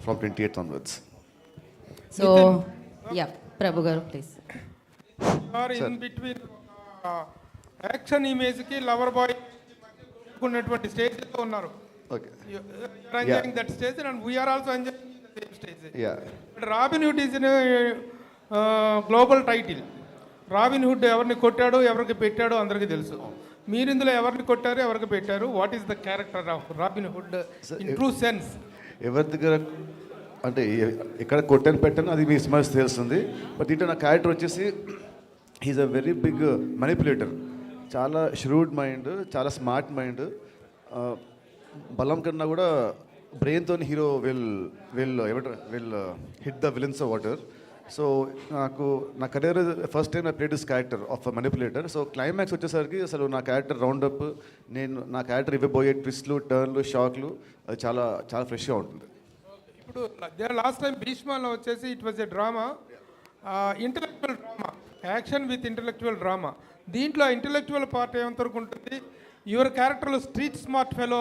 from 28th onwards. So, yeah, Prabhu garu, please. Are in between action ఇమేజ్కి lover boy ఉన్నటువంటి స్టేజ్లో ఉన్నారు. Okay. Enjoying that stage and we're also enjoying the same stage. Yeah. Robin Hood is global title. Robin Hood ఎవరిని కొట్టాడో ఎవరికి పెట్టాడో అందరికీ తెలుసు. మీరు ఇందులో ఎవరిని కొట్టారు, ఎవరికి పెట్టారు? What is the character of robin hood in true sense? ఎవరి దగ్గర అంటే ఎక్కడ కొట్టాను పెట్టాను అది మీ సినిమా తెలుస్తుంది. బట్ దీంట్లో నా క్యారెక్టర్ వచ్చేసి he's a very big manipulator. చాలా ష్రూడ్ మైండ్, చాలా స్మార్ట్ మైండ్. బలం కన్నా కూడా బ్రెయిన్తో hero will hit the villains of water. So నా career first time I played this character of manipulator. So climax వచ్చేసరికి అసలు నా క్యారెక్టర్ రౌండప్, నా క్యారెక్టర్ ఇవ్వబోయే ట్విస్ట్లు, టర్న్లు, షాక్లు అది చాలా చాలా ఫ్రెష్గా ఉంటుంది. ఇప్పుడు లాస్ట్ టైం భీష్మలో వచ్చేసి it was a drama, intellectual drama, action with intellectual drama. దీంట్లో ఇంటలెక్చువల్ పార్ట్ ఏమంతవరకు ఉంటుంది? యువర్ క్యారెక్టర్లో street smart fellow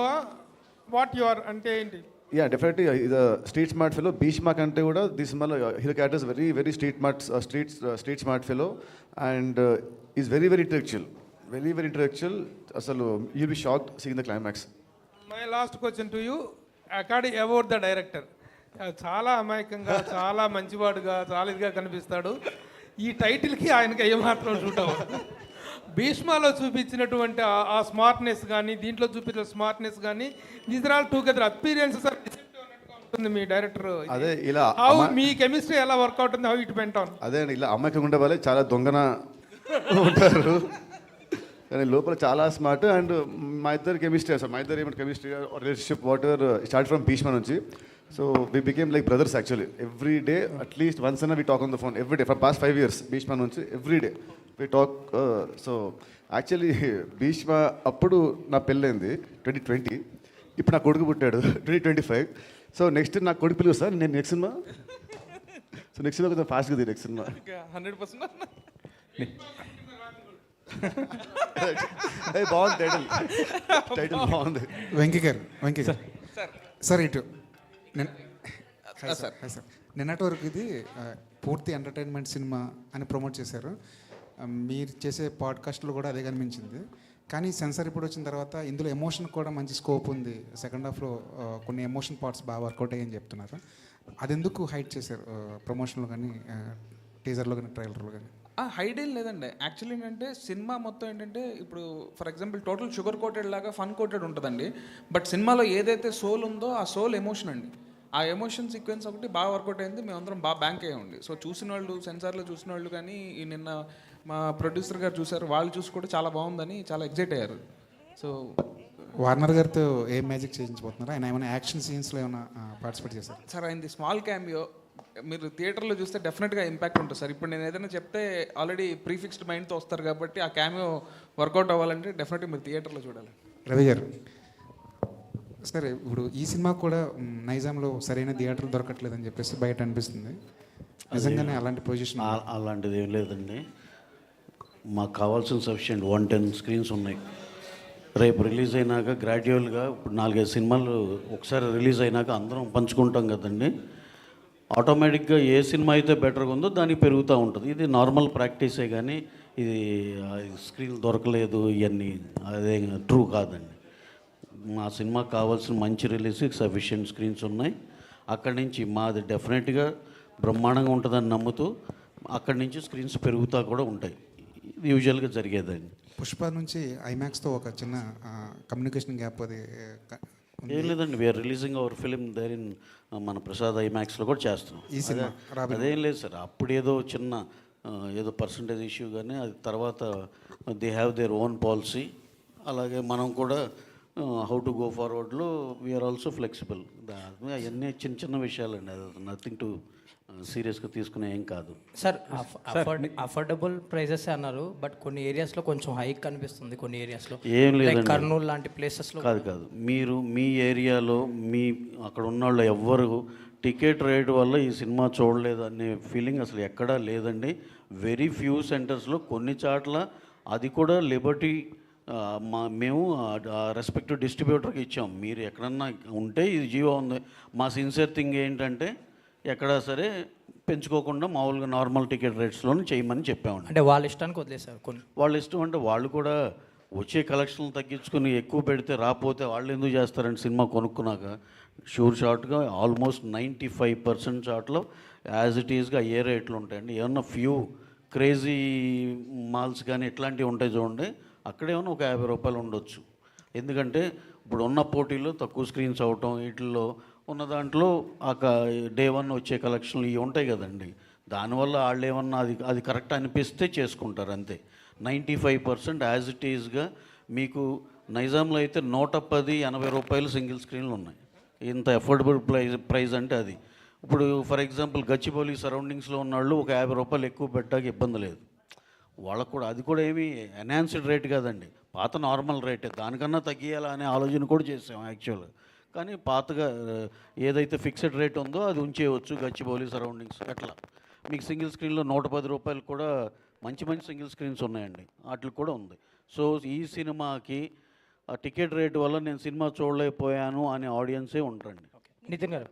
what you are అంటే ఏంటి? యా, డెఫినెట్లీ ఇది స్ట్రీట్ స్మార్ట్ ఫెలో. భీష్మా కంటే కూడా ది సినిమాలో hero characters very very street smart fellow and is very very intellectual. అసలు you'll be shocked seeing the climax. My last question to you according about the director. చాలా అమాయకంగా, చాలా మంచివాడుగా, చాలా ఇదిగా కనిపిస్తాడు. ఈ టైటిల్కి ఆయనకి ఏమాత్రం షూట్ అవ్వదు. భీష్మాలో చూపించినటువంటి ఆ స్మార్ట్నెస్ కానీ, దీంట్లో చూపించిన స్మార్ట్నెస్ కానీ, these are all together appearances ఉంటుంది మీ డైరెక్టర్. అదే ఇలా మీ కెమిస్ట్రీ ఎలా వర్కౌట్ ఉంది, హౌ ఇట్ వెంట్ ఆన్? అదే అండి, ఇలా అమ్మాయికి ఉండే వాళ్ళే చాలా దొంగన ఉంటారు కానీ లోపల చాలా స్మార్ట్. అండ్ మా ఇద్దరు కెమిస్ట్రీ, అసలు మా ఇద్దరు ఏమంటే chemistry relationship whatever start from Bheeshma నుంచి. So we became like brothers actually. Every day at least once అన్న we talk on the phone every day for past 5 years. Bheeshma నుంచి every day we talk. So actually Bheeshma అప్పుడు నా పెళ్ళైంది 2020. ఇప్పుడు నా కొడుకు పుట్టాడు 2025. సో నెక్స్ట్ నా కొడుకు పిలుగు సార్ నేను next cinema. So next cinema కొంచెం ఫాస్ట్గా ది నెక్స్ట్ సినిమా 100%. బాగుంది టైటిల్ బాగుంది. వెంకీ గారు సార్ ఇటు సార్ నిన్నటి వరకు ఇది పూర్తి ఎంటర్టైన్మెంట్ సినిమా అని ప్రమోట్ చేశారు. మీరు చేసే పాడ్కాస్ట్లో కూడా అదే కనిపించింది. కానీ సెన్సార్ ఇప్పుడు వచ్చిన తర్వాత ఇందులో ఎమోషన్ కూడా మంచి స్కోప్ ఉంది. సెకండ్ హాఫ్లో కొన్ని ఎమోషన్ పార్ట్స్ బాగా వర్కౌట్ అయ్యని చెప్తున్నారు. అది ఎందుకు హైడ్ చేశారు ప్రమోషన్లో కానీ, టీజర్లో కానీ, ట్రైలర్లో కానీ? హైడ్ ఏం లేదండి. యాక్చువల్లీ ఏంటంటే సినిమా మొత్తం ఏంటంటే ఇప్పుడు for example total sugar coated లాగా ఫన్ కోటెడ్ ఉంటుందండి. బట్ సినిమాలో ఏదైతే సోల్ ఉందో ఆ సోల్ ఎమోషన్ అండి. ఆ ఎమోషన్ సీక్వెన్స్ ఒకటి బాగా వర్కౌట్ అయింది. మేమందరం బాగా బ్యాంక్ అయ్యండి. సో చూసిన వాళ్ళు, సెన్సార్లో చూసిన వాళ్ళు కానీ, ఈ నిన్న మా ప్రొడ్యూసర్ గారు చూసారు, వాళ్ళు చూసి కూడా చాలా బాగుందని చాలా ఎగ్జైట్ అయ్యారు. సో వార్నర్ గారితో ఏం మ్యాజిక్ చేయించబోతున్నారు? ఆయన ఏమైనా యాక్షన్ సీన్స్లో ఏమైనా పార్టిసిపేట్ చేశారు? సార్ అయింది స్మాల్ క్యామియో. మీరు థియేటర్లో చూస్తే డెఫినెట్గా ఇంపాక్ట్ ఉంటుంది సార్. ఇప్పుడు నేను ఏదైనా చెప్తే ఆల్రెడీ ప్రీఫిక్స్డ్ మైండ్తో వస్తారు కాబట్టి ఆ క్యామియో వర్కౌట్ అవ్వాలంటే డెఫినెట్గా మీరు థియేటర్లో చూడాలి. రవి గారు సరే, ఇప్పుడు ఈ సినిమా కూడా నైజాంలో సరైన థియేటర్లు దొరకట్లేదని చెప్పేసి బయట అనిపిస్తుంది. నిజంగానే అలాంటి పొజిషన్? అలాంటిది ఏం లేదండి. మాకు కావాల్సిన సఫిషియెంట్ 110 స్క్రీన్స్ ఉన్నాయి. రేపు రిలీజ్ అయినాక గ్రాడ్యువల్గా ఇప్పుడు 4-5 సినిమాలు ఒకసారి రిలీజ్ అయినాక అందరం పంచుకుంటాం కదండి. ఆటోమేటిక్గా ఏ సినిమా అయితే బెటర్గా ఉందో దానికి పెరుగుతూ ఉంటుంది. ఇది నార్మల్ ప్రాక్టీసే కానీ ఇది స్క్రీన్ దొరకలేదు ఇవన్నీ అదే ట్రూ కాదండి. మా సినిమాకి కావాల్సిన మంచి రిలీజ్కి సఫిషియెంట్ స్క్రీన్స్ ఉన్నాయి. అక్కడి నుంచి మాది డెఫినెట్గా బ్రహ్మాండంగా ఉంటుందని నమ్ముతూ అక్కడి నుంచి స్క్రీన్స్ పెరుగుతూ కూడా ఉంటాయి. ఇది యూజువల్గా జరిగేదండి. పుష్ప నుంచి ఐమాక్స్తో ఒక చిన్న కమ్యూనికేషన్ గ్యాప్ అది ఏం లేదండి. We are releasing our film there in మన ప్రసాద్ ఐమాక్స్లో కూడా చేస్తున్నాం. ఈ సినిమా అదేం లేదు సార్. అప్పుడు ఏదో చిన్న ఏదో పర్సంటేజ్ ఇష్యూ కానీ అది తర్వాత they have their own policy. అలాగే మనం కూడా హౌ టు గో ఫార్వర్డ్లో వీఆర్ ఆల్సో ఫ్లెక్సిబుల్. అవన్నీ చిన్న చిన్న విషయాలండి. అది నథింగ్ టు సీరియస్గా తీసుకునే ఏం కాదు సార్. అఫోర్డబుల్ ప్రైజెస్ అన్నారు, బట్ కొన్ని ఏరియాస్లో కొంచెం హైక్ కనిపిస్తుంది. కొన్ని ఏరియాస్లో ఏం లేదు, కర్నూలు లాంటి ప్లేసెస్లో కాదు. మీరు మీ ఏరియాలో మీ అక్కడ ఉన్న వాళ్ళు ఎవ్వరు టికెట్ రేట్ వల్ల ఈ సినిమా చూడలేదు అనే ఫీలింగ్ అసలు ఎక్కడా లేదండి. వెరీ ఫ్యూ సెంటర్స్లో, కొన్ని చోట్ల అది కూడా లిబర్టీ మేము రెస్పెక్టివ్ డిస్ట్రిబ్యూటర్కి ఇచ్చాం. మీరు ఎక్కడన్నా ఉంటే ఇది జియో ఉంది. మా సిన్సియర్ థింగ్ ఏంటంటే ఎక్కడా సరే పెంచుకోకుండా మామూలుగా నార్మల్ టికెట్ రేట్స్లోనే చేయమని చెప్పామండి. అంటే వాళ్ళ ఇష్టానికి వదిలేశారు కొన్ని. వాళ్ళ ఇష్టం అంటే వాళ్ళు కూడా వచ్చే కలెక్షన్లు తగ్గించుకుని ఎక్కువ పెడితే రాకపోతే వాళ్ళు ఎందుకు చేస్తారండి సినిమా కొనుక్కున్నాక. షూర్ షార్ట్గా ఆల్మోస్ట్ 95% షార్ట్లో యాజ్ ఇట్ ఈస్గా ఏ రేట్లు ఉంటాయండి. ఏమన్నా ఫ్యూ క్రేజీ మాల్స్ కానీ ఇట్లాంటివి ఉంటాయి చూడండి, అక్కడేమన్నా ఒక 50 రూపాయలు ఉండొచ్చు. ఎందుకంటే ఇప్పుడు ఉన్న పోటీలో తక్కువ స్క్రీన్స్ అవటం వీటిల్లో ఉన్న దాంట్లో డే 1 వచ్చే కలెక్షన్లు ఇవి ఉంటాయి కదండి, దానివల్ల వాళ్ళు ఏమన్నా అది కరెక్ట్ అనిపిస్తే చేసుకుంటారు అంతే. 95% యాజ్ ఇట్ ఈజ్గా మీకు నైజాంలో అయితే 110-80 రూపాయలు సింగిల్ స్క్రీన్లు ఉన్నాయి. ఇంత అఫోర్డబుల్ ప్రైస్ అంటే అది. ఇప్పుడు ఫర్ ఎగ్జాంపుల్ గచ్చిబౌలి సరౌండింగ్స్లో ఉన్న వాళ్ళు ఒక 50 రూపాయలు ఎక్కువ పెట్టడానికి ఇబ్బంది లేదు వాళ్ళకు కూడా. అది కూడా ఏమీ ఎన్హాన్స్డ్ రేట్ కాదండి, పాత నార్మల్ రేటే. దానికన్నా తగ్గియాలా అనే ఆలోచన కూడా చేసాం యాక్చువల్గా. కానీ పాతగా ఏదైతే ఫిక్స్డ్ రేట్ ఉందో అది ఉంచేయవచ్చు గచ్చిబౌలి సరౌండింగ్స్. అట్లా మీకు సింగిల్ స్క్రీన్లో 110 రూపాయలు కూడా మంచి మంచి సింగిల్ స్క్రీన్స్ ఉన్నాయండి, వాటికి కూడా ఉంది. సో ఈ సినిమాకి ఆ టికెట్ రేట్ వల్ల నేను సినిమా చూడలేకపోయాను అనే ఆడియన్సే ఉంటారండి. నితిన్ గారు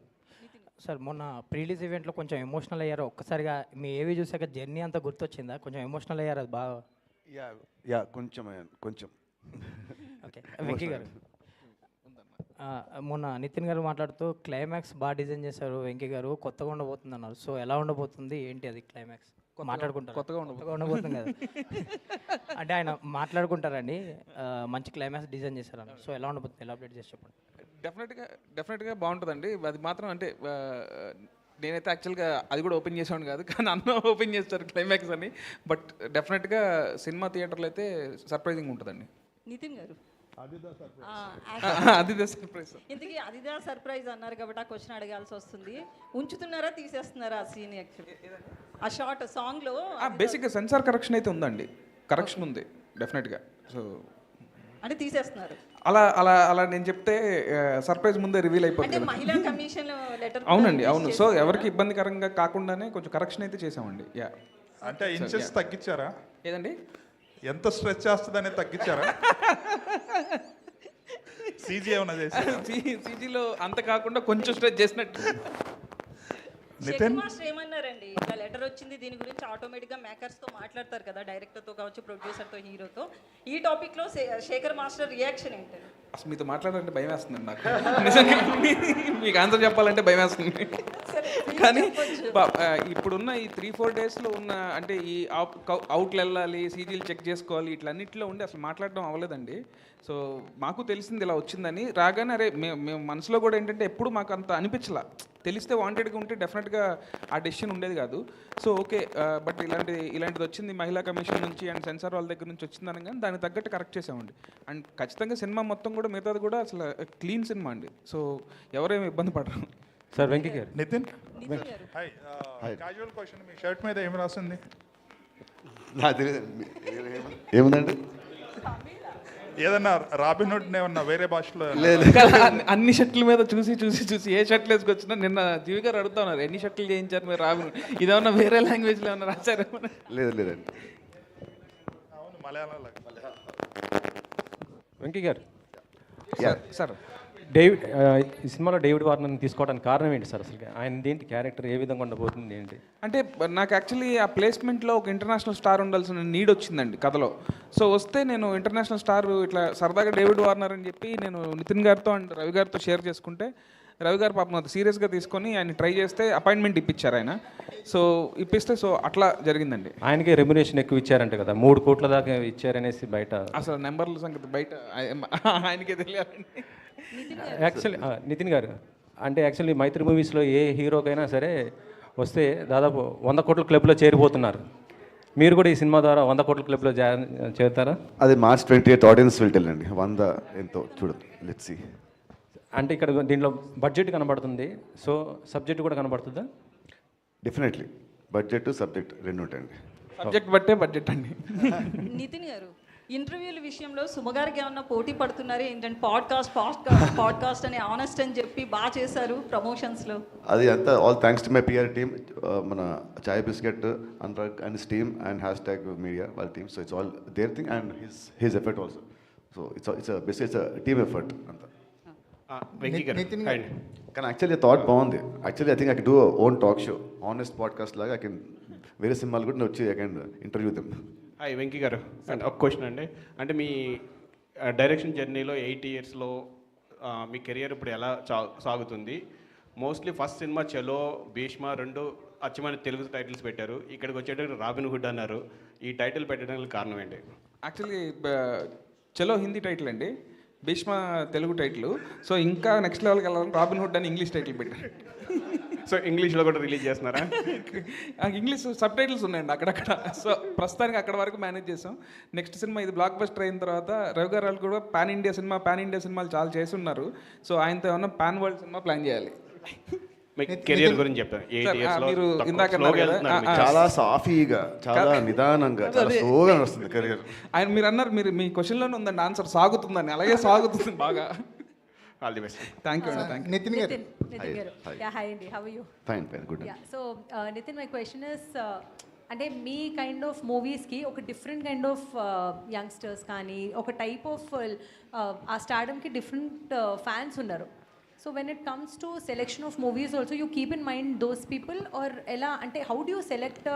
సార్, మొన్న ప్రీలీజ్ ఈవెంట్లో కొంచెం ఎమోషనల్ అయ్యారు. ఒక్కసారిగా మీ ఏవి చూసాక జర్నీ అంతా గుర్తొచ్చిందా? కొంచెం ఎమోషనల్ అయ్యారు అది బాగా. యా కొంచెం. ఓకే వెంకీ గారు, మొన్న నితిన్ గారు మాట్లాడుతూ క్లైమాక్స్ బాగా డిజైన్ చేశారు వెంకీ గారు, కొత్తగా ఉండబోతుంది అన్నారు. సో ఎలా ఉండబోతుంది ఏంటి అది క్లైమాక్స్? మాట్లాడుకుంటారు కొత్తగా ఉండబోతుంది కదా అంటే ఆయన మాట్లాడుకుంటారండి, మంచి క్లైమాక్స్ డిజైన్ చేశారు అన్నారు. సో ఎలా ఉండబోతుంది, ఎలా అప్డేట్ చేసి చెప్పండి. డెఫినెట్గా బాగుంటుందండి. అది మాత్రం అంటే నేనైతే యాక్చువల్గా అది కూడా ఓపెన్ చేసాను కాదు, కానీ అన్న ఓపెన్ చేస్తారు క్లైమాక్స్ అని. బట్ డెఫినెట్గా సినిమా థియేటర్లో అయితే సర్ప్రైజింగ్ ఉంటుందండి. నితిన్ గారు అదిదా సర్ప్రైజ్. ఇంతకీ అదిదా సర్ప్రైజ్ అన్నారు కాబట్టి ఆ క్వశ్చన్ అడగాల్సి వస్తుంది. ఉంచుతున్నారా తీసేస్తున్నారా ఆ సీన్? యాక్చువల్లీ ఆ షార్ట్ సాంగ్లో బేసిక్గా సెన్సార్ కరెక్షన్ అయితే ఉందండి, కరెక్షన్ ఉంది డెఫినెట్గా. సో అంటే తీసేస్తున్నారు అలా అలా అలా నేను చెప్తే సర్ప్రైజ్ ముందే రివీల్ అయిపోతుంది అంటే కదా. మహిళా కమిషన్ లెటర్ అవునండి, అవును. సో ఎవరికి ఇబ్బందికరంగా కాకుండానే కొంచెం కరెక్షన్ అయితే చేసామండి. యా అంటే ఇంచెస్ తగ్గించారా? ఏదండి, ఎంత స్ట్రెచ్ చేస్తుందనే తగ్గించారా? సీజీ ఏమన్నా చేశారా? సీజీలో అంత కాకుండా కొంచెం స్ట్రెచ్ చేసినట్టు. నితిన్ మాస్టర్ ఏమన్నారండి? ఇట్లా లెటర్ వచ్చింది, దీని గురించి ఆటోమేటిక్గా మేకర్స్తో మాట్లాడతారు కదా, డైరెక్టర్తో కావచ్చు, ప్రొడ్యూసర్తో, హీరోతో. ఈ టాపిక్లో శేఖర్ మాస్టర్ రియాక్షన్ ఏంటి? అసలు మీతో మాట్లాడాలంటే భయం వేస్తుందండి నాకు నిజంగా. మీకు ఆన్సర్ చెప్పాలంటే భయం వేస్తుంది. కానీ ఇప్పుడున్న ఈ 3-4 డేస్లో ఉన్న అంటే ఈ అవుట్లు వెళ్ళాలి, సీజీలు చెక్ చేసుకోవాలి, ఇట్లన్నింటిలో ఉండి అసలు మాట్లాడడం అవ్వలేదండి. సో మాకు తెలిసింది ఇలా వచ్చిందని. రాగానే అరే మేము మనసులో కూడా ఏంటంటే ఎప్పుడు మాకు అంత అనిపించలా. తెలిస్తే వాంటెడ్గా ఉంటే డెఫినెట్గా ఆ డెసిషన్ ఉండేది కాదు. సో ఓకే, బట్ ఇలాంటిది వచ్చింది మహిళా కమిషన్ నుంచి అండ్ సెన్సార్ వాళ్ళ దగ్గర నుంచి వచ్చిందని కానీ దానికి తగ్గట్టు కరెక్ట్ చేసామండి. అండ్ ఖచ్చితంగా సినిమా మొత్తం కూడా మిగతాది కూడా అసలు క్లీన్ సినిమా అండి. సో ఎవరేమి ఇబ్బంది పడరు. Sir Venky garu. Nithin hi. Casual question, మీ షర్ట్ మీద ఏం రాసింది? నాకు తెలియదు ఏముందండి. ఏదన్నా రాబిన్హుడ్ ఏమన్నా వేరే భాషలో? లేదు అన్ని షర్ట్ల మీద చూసి చూసి చూసి ఏ షర్ట్లు వేసుకొచ్చినా నిన్న జీవి గారు అడుగుతా ఉన్నారు ఎన్ని షర్ట్లు చేయించారు మీరు రాబిన్హుడ్, ఇదేమన్నా వేరే లాంగ్వేజ్లో ఏమన్నా రాశారేమో. లేదండి. అవును, మలయాళం. వెంకీ గారు సార్ డేవిడ్ ఈ సినిమాలో డేవిడ్ వార్నర్ని తీసుకోవడానికి కారణం ఏంటి సార్? అసలు ఆయన ఏంటి క్యారెక్టర్, ఏ విధంగా ఉండబోతుంది ఏంటి? అంటే నాకు యాక్చువల్లీ ఆ ప్లేస్మెంట్లో ఒక ఇంటర్నేషనల్ స్టార్ ఉండాల్సిన నీడ్ వచ్చిందండి కథలో. సో వస్తే నేను ఇంటర్నేషనల్ స్టార్ ఇట్లా సరదాగా డేవిడ్ వార్నర్ అని చెప్పి నేను నితిన్ గారితో అండ్ రవి గారితో షేర్ చేసుకుంటే రవి గారు పాపం అది సీరియస్గా తీసుకొని ఆయన ట్రై చేస్తే అపాయింట్మెంట్ ఇప్పించారు ఆయన. సో ఇప్పిస్తే సో అట్లా జరిగిందండి. ఆయనకి రెమ్యునేషన్ ఎక్కువ ఇచ్చారంట కదా, 3 కోట్ల దాకా ఇచ్చారనేసి బయట. అసలు నెంబర్ల సంగతి బయట ఆయనకే తెలియాలండి. యాక్చువల్లీ నితిన్ గారు అంటే యాక్చువల్లీ మైత్రి మూవీస్లో ఏ హీరోకైనా సరే వస్తే దాదాపు 100 కోట్ల క్లబ్లో చేరిపోతున్నారు. మీరు కూడా ఈ సినిమా ద్వారా 100 కోట్ల క్లబ్లో చేరుతారా? అది March 28 ఆడియన్స్ విల్ టెల్ అండి. 100 ఎంతో చూడదు, లెట్స్ సీ. అంటే ఇక్కడ దీంట్లో బడ్జెట్ కనబడుతుంది, సో సబ్జెక్ట్ కూడా కనబడుతుందా? డెఫినెట్లీ బడ్జెట్ సబ్జెక్ట్ రెండు ఉంటాయండి. సబ్జెక్ట్ బట్టే బడ్జెట్ అండి. నితిన్ గారు, ఇంటర్వ్యూల విషయంలో సుమగారికి ఏమన్నా పోటీ పడుతున్నారు ఏంటంటే? పాడ్కాస్ట్ అని ఆనెస్ట్ అని చెప్పి బాగా చేశారు ప్రమోషన్స్లో. అది అంతా all thanks to my PR team, మన Chai Bisket, Anurag and team and #media వాళ్ళ టీమ్. So it's all their thing and his effort also. So it's basic it's team effort అంతా. వెంకీ గారు నితిన్ హాయ్. కానీ యాక్చువల్లీ థాట్ బాగుంది. Actually I think I can do own talk show, honest podcast లాగా. I can వేరే సినిమాలు కూడా వచ్చి I can interview them. Hi Venky garu, and ఒక question అండి. అంటే మీ డైరెక్షన్ జర్నీలో 8 ఇయర్స్లో మీ కెరియర్ ఇప్పుడు ఎలా సాగుతుంది? మోస్ట్లీ ఫస్ట్ సినిమా చలో, భీష్మ 2 అచ్చమైన తెలుగు టైటిల్స్ పెట్టారు. ఇక్కడికి వచ్చేటప్పుడు రాబిన్ హుడ్ అన్నారు. ఈ టైటిల్ పెట్టడానికి కారణం ఏంటి? యాక్చువల్లీ చలో హిందీ టైటిల్ అండి, భీష్మ తెలుగు టైటిల్. సో ఇంకా నెక్స్ట్ లెవెల్కి వెళ్ళాలని రాబిన్ హుడ్ అని ఇంగ్లీష్ టైటిల్ పెట్టారు. సో ఇంగ్లీష్లో కూడా రిలీజ్ చేస్తున్నారా? ఇంగ్లీష్ సబ్ టైటిల్స్ ఉన్నాయండి అక్కడక్కడ. సో ప్రస్తుతానికి అక్కడ వరకు మేనేజ్ చేసాం. నెక్స్ట్ సినిమా ఇది బ్లాక్ బస్టర్ అయిన తర్వాత రవి గారు వాళ్ళు కూడా పాన్ ఇండియా సినిమాలు చాలా చేసి ఉన్నారు. సో ఆయనతో ఏమన్నా పాన్ వరల్డ్ సినిమా ప్లాన్ చేయాలి. మీ కెరియర్ గురించి చెప్తాను. 8 ఇయర్స్లో మీరు ఇందాక అన్నారు కదా, చాలా సాఫీగా, చాలా నిదానంగా, చాలా స్లోగా నడుస్తుంది కెరియర్. ఆయన మీరు అన్నారు, మీ క్వశ్చన్లోనే ఉందండి ఆన్సర్, సాగుతుందని. అలాగే సాగుతుంది బాగా. All the best. Thank you అండి, థ్యాంక్ యూ. నితిన్ గారు. Nitin garu. Yeah, hi Andy. How are you? Fine good. Yeah. So Nitin, my question is, అంటే మీ కైండ్ ఆఫ్ మూవీస్కి ఒక డిఫరెంట్ కైండ్ ఆఫ్ యంగ్స్టర్స్ కానీ ఒక టైప్ ఆఫ్ ఆ స్టార్డమ్కి different fans ఉన్నారు. So when it comes to selection of movies also you keep in mind those people, or ఎలా అంటే how do you select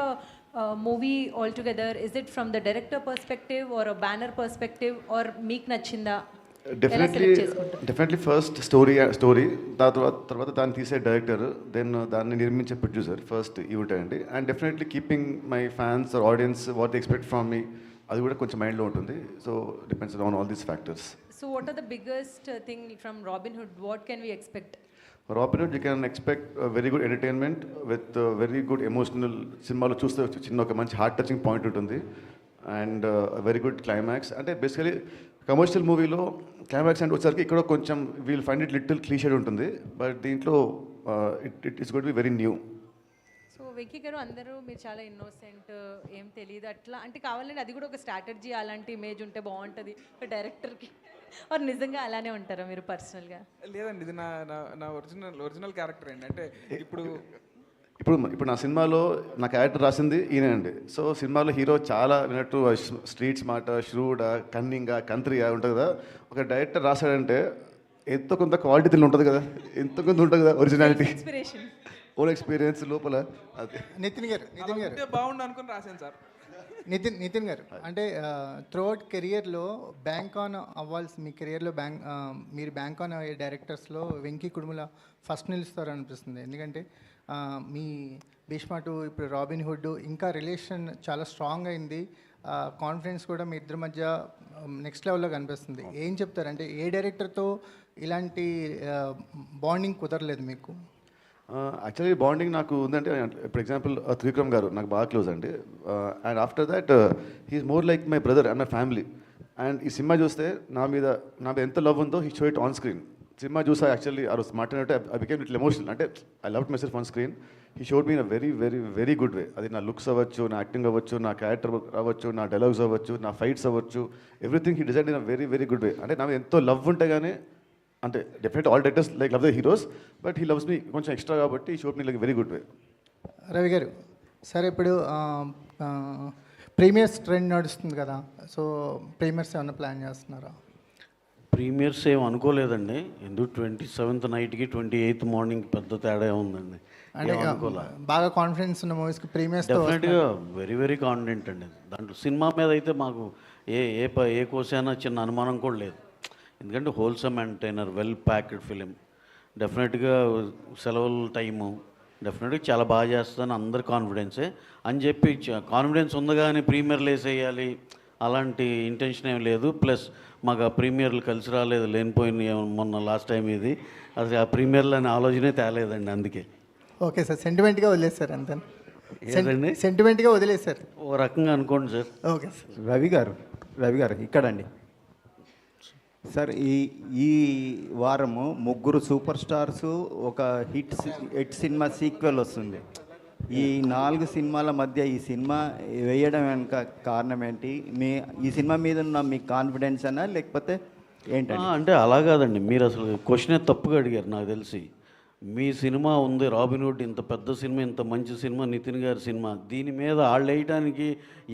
movie all together? Is it from the director perspective or banner perspective, or మీకు నచ్చిందా? Definitely first story తర్వాత దాన్ని తీసే director, then దాన్ని నిర్మించే producer first ఇవి ఉంటాయండి. And definitely keeping my fans or audience what they expect from మీ, అది కూడా కొంచెం మైండ్లో ఉంటుంది. So depends on all these factors. So what are the biggest thing from Robin Hood? What can we expect? Robin Hood, you can expect very good entertainment with very good emotional. సినిమాలో చూస్తే చిన్న ఒక మంచి heart touching point ఉంటుంది and very good climax. అంటే basically commercial మూవీలో climax అంటే వచ్చేసరికి ఇక్కడ కొంచెం we'll find it little clichéd ఉంటుంది, బట్ దీంట్లో it it's got be very new. So Venky garu, అందరూ మీరు చాలా ఇన్నోసెంట్, ఏం తెలియదు అట్లా అంటే కావాలంటే అది కూడా ఒక స్ట్రాటజీ, అలాంటి ఇమేజ్ ఉంటే బాగుంటుంది డైరెక్టర్కి. ఆర్ నిజంగా అలానే ఉంటారా మీరు పర్సనల్గా? లేదండి, ఇది నా ఒరిజినల్ క్యారెక్టర్ అండి. అంటే ఇప్పుడు నా సినిమాలో నా క్యారెక్టర్ రాసింది ఈయన అండి. సో సినిమాలో హీరో చాలా విన్నట్టు స్ట్రీట్ స్మార్ట్, ష్రూడా, కన్నింగా, కంత్రియా ఉంటుంది కదా. ఒక డైరెక్టర్ రాశాడంటే ఎంతో కొంత క్వాలిటీ ఉంటుంది కదా, ఎంతో కొంత ఉంటుంది కదా ఒరిజినాలిటీ, ఇన్స్పిరేషన్, ఓన్ ఎక్స్పీరియన్స్ లోపల. అది నితిన్ గారు బాగుండు అనుకుని రాశాను సార్. నితిన్ గారు, అంటే త్రూఅవుట్ కెరియర్లో బ్యాంక్ ఆన్ అవ్వాల్సి, మీ కెరియర్లో మీరు బ్యాంక్ ఆన్ అయ్యే డైరెక్టర్స్లో వెంకీ కుడుముల ఫస్ట్ నిలుస్తారు అనిపిస్తుంది. ఎందుకంటే మీ భీష్మ టు ఇప్పుడు రాబిన్ హుడ్ ఇంకా రిలేషన్ చాలా స్ట్రాంగ్ అయింది, కాన్ఫిడెన్స్ కూడా మీ ఇద్దరి మధ్య నెక్స్ట్ లెవెల్లో కనిపిస్తుంది. ఏం చెప్తారంటే ఏ డైరెక్టర్తో ఇలాంటి బాండింగ్ కుదరలేదు మీకు? యాక్చువల్లీ బాండింగ్ నాకు ఉందంటే, ఫర్ ఎగ్జాంపుల్ త్రివిక్రమ్ గారు నాకు బాగా క్లోజ్ అండి. And after that he's more like my brother and my family. And ఈ సినిమా చూస్తే నా మీద ఎంత లవ్ ఉందో he show it on screen. Cinema చూసా యాక్చువల్లీ ఆ రోజు మాట్లాడినట్టు ఐ బికేమ్ లిటిల్ ఎమోషనల్. అంటే I love myself on screen. He showed me in a very very very good way. అది నా లుక్స్ అవ్వచ్చు, నా యాక్టింగ్ అవ్వచ్చు, నా క్యారెక్టర్ అవ్వచ్చు, నా డైలాగ్స్ అవ్వచ్చు, నా ఫైట్స్ అవ్వచ్చు, everything he design in a very very good వే. అంటే నా మీద ఎంతో లవ్ ఉంటే కానీ, అంటే definite all directors like love the heroes, but he loves me కొంచెం ఎక్స్ట్రా కాబట్టి ఈ showed me like very good వే. రవి గారు, సరే ఇప్పుడు ప్రీమియర్స్ ట్రెండ్ నడుస్తుంది కదా, సో ప్రీమియర్స్ ఏమైనా ప్లాన్ చేస్తున్నారా? ప్రీమియర్స్ ఏం అనుకోలేదండి. ఎందుకు 27th నైట్కి 28th మార్నింగ్ పెద్ద తేడా ఉందండి. అంటే బాగా కాన్ఫిడెన్స్ ఉన్న మూవీస్కి ప్రీమియర్స్ డెఫినెట్గా వెరీ వెరీ కాన్ఫిడెంట్ అండి. దాంట్లో సినిమా మీద అయితే మాకు ఏ కోసైనా చిన్న అనుమానం కూడా లేదు. ఎందుకంటే wholesome entertainer, well packed film. డెఫినెట్గా సెలవుల టైము డెఫినెట్గా చాలా బాగా చేస్తుందని అందరి కాన్ఫిడెన్సే అని చెప్పి కాన్ఫిడెన్స్ ఉంది కానీ ప్రీమియర్లు వేసేయాలి అలాంటి ఇంటెన్షన్ ఏం లేదు. ప్లస్ మాకు ఆ ప్రీమియర్లు కలిసి రాలేదు, లేనిపోయిన మొన్న లాస్ట్ టైం ఇది అసలు ఆ ప్రీమియర్లు అనే ఆలోచనే తేలేదండి. అందుకే ఓకే సార్, సెంటిమెంట్గా వదిలేస్తారు అంతే. ఏదండి సెంటిమెంట్గా వదిలేస్తారు ఓ రకంగా అనుకోండి సార్. Okay sir. రవి గారు ఇక్కడండి సార్. ఈ వారము 3 సూపర్ స్టార్స్, ఒక హిట్ సినిమా సీక్వెల్ వస్తుంది. ఈ 4 సినిమాల మధ్య ఈ సినిమా వేయడం వెనుక కారణం ఏంటి? ఈ సినిమా మీద ఉన్న మీ కాన్ఫిడెన్స్ అనా లేకపోతే ఏంటంటే? అంటే అలా కాదండి, మీరు అసలు క్వశ్చనే తప్పుగా అడిగారు. నాకు తెలిసి మీ సినిమా ఉంది రాబిన్ హుడ్, ఇంత పెద్ద సినిమా, ఇంత మంచి సినిమా, నితిన్ గారి సినిమా, దీని మీద వాళ్ళు వేయడానికి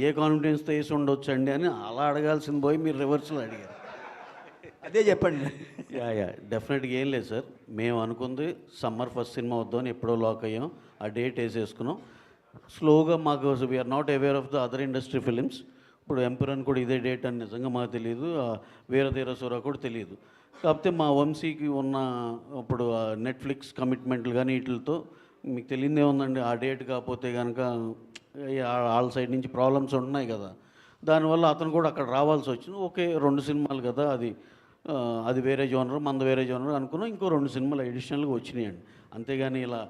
ఏ కాన్ఫిడెన్స్తో వేసి ఉండొచ్చండి అని అలా అడగాల్సింది పోయి మీరు రివర్స్లో అడిగారు. అదే చెప్పండి. యా డెఫినెట్గా ఏం లేదు సార్. మేము అనుకుంది సమ్మర్ ఫస్ట్ సినిమా వద్దామని ఎప్పుడో లాక్ అయ్యాం. ఆ డేట్ వేసేసుకున్నాం. స్లోగా మాకు we are not aware of the other industry films. ఇప్పుడు ఎంపురన్ కూడా ఇదే డేట్ అని నిజంగా మాకు తెలియదు. వీరధీర సూర కూడా తెలియదు. కాకపోతే మా వంశీకి ఉన్న ఇప్పుడు నెట్ఫ్లిక్స్ కమిట్మెంట్లు కానీ వీటితో మీకు తెలియదే ఉందండి. ఆ డేట్ కాకపోతే కనుక వాళ్ళ సైడ్ నుంచి ప్రాబ్లమ్స్ ఉంటున్నాయి కదా. దానివల్ల అతను కూడా అక్కడ రావాల్సి వచ్చింది. ఓకే 2 సినిమాలు కదా, అది వేరే జోనర్, మనది వేరే జోనర్ అనుకున్నాం. ఇంకో 2 సినిమాలు అడిషనల్గా వచ్చినాయండి. అంతేగాని ఇలా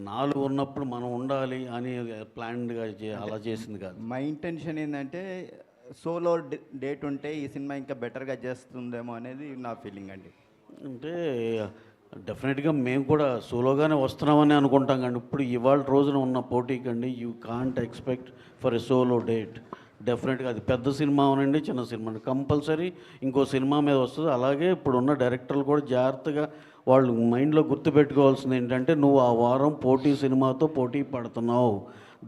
4 ఉన్నప్పుడు మనం ఉండాలి అని ప్లాన్డ్గా అలా చేసింది కాదు. మా ఇంటెన్షన్ ఏంటంటే సోలో డేట్ ఉంటే ఈ సినిమా ఇంకా బెటర్గా చేస్తుందేమో అనేది నా ఫీలింగ్ అండి. అంటే డెఫినెట్గా మేము కూడా సోలోగానే వస్తున్నామని అనుకుంటాం కానీ ఇప్పుడు ఇవాళ రోజున ఉన్న పోటీకండి you can't expect for a solo date. డెఫినెట్గా అది పెద్ద సినిమా అవునండి, చిన్న సినిమా కంపల్సరీ ఇంకో సినిమా మీద వస్తుంది. అలాగే ఇప్పుడు ఉన్న డైరెక్టర్లు కూడా జాగ్రత్తగా వాళ్ళు మైండ్లో గుర్తుపెట్టుకోవాల్సింది ఏంటంటే నువ్వు ఆ వారం పోటీ సినిమాతో పోటీ పడుతున్నావు,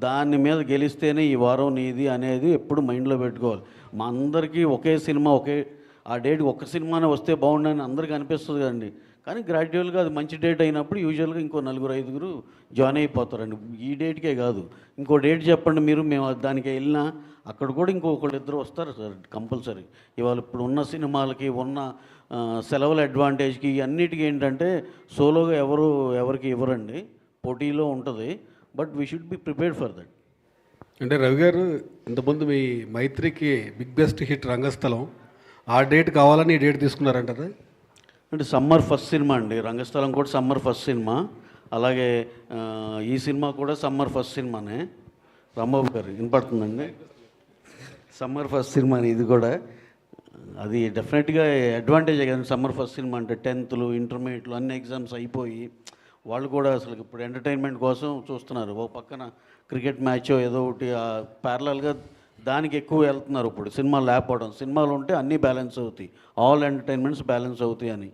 దాని మీద గెలిస్తేనే ఈ వారం నీది అనేది ఎప్పుడు మైండ్లో పెట్టుకోవాలి. మా అందరికీ ఒకే సినిమా ఆ డేట్ ఒక్క సినిమానే వస్తే బాగుండని అందరికీ అనిపిస్తుంది కదండి. కానీ గ్రాడ్యువల్గా అది మంచి డేట్ అయినప్పుడు యూజువల్గా ఇంకో 4-5 జాయిన్ అయిపోతారండి. ఈ డేట్కే కాదు ఇంకో డేట్ చెప్పండి మీరు, మేము దానికి వెళ్ళినా అక్కడ కూడా ఇంకొకళ్ళిద్దరు వస్తారు సార్ కంపల్సరీ. ఇవాళ ఇప్పుడు ఉన్న సినిమాలకి ఉన్న సెలవుల అడ్వాంటేజ్కి అన్నిటికీ ఏంటంటే సోలోగా ఎవరికి ఇవ్వరండి, పోటీలో ఉంటుంది. But we should be prepared for that. అంటే రవి గారు ఇంతకుముందు మీ మైత్రికి బిగ్ బెస్ట్ హిట్ రంగస్థలం, ఆ డేట్ కావాలని ఈ డేట్ తీసుకున్నారంటారా? అంటే సమ్మర్ ఫస్ట్ సినిమా అండి. రంగస్థలం కూడా సమ్మర్ ఫస్ట్ సినిమా. అలాగే ఈ సినిమా కూడా సమ్మర్ ఫస్ట్ సినిమానే. రాంబాబు గారు వినపడుతుందండి, సమ్మర్ ఫస్ట్ సినిమా ఇది కూడా. అది డెఫినెట్గా అడ్వాంటేజే కదండి. సమ్మర్ ఫస్ట్ సినిమా అంటే 10th ఇంటర్మీడియట్లు అన్ని ఎగ్జామ్స్ అయిపోయి వాళ్ళు కూడా అసలు ఇప్పుడు ఎంటర్టైన్మెంట్ కోసం చూస్తున్నారు. ఓ పక్కన క్రికెట్ మ్యాచ్ ఏదో ఒకటి ప్యారలల్గా దానికి ఎక్కువ వెళ్తున్నారు. ఇప్పుడు సినిమాలు లేకపోవడం, సినిమాలు ఉంటే అన్నీ బ్యాలెన్స్ అవుతాయి, ఆల్ ఎంటర్టైన్మెంట్స్ బ్యాలెన్స్ అవుతాయి అని.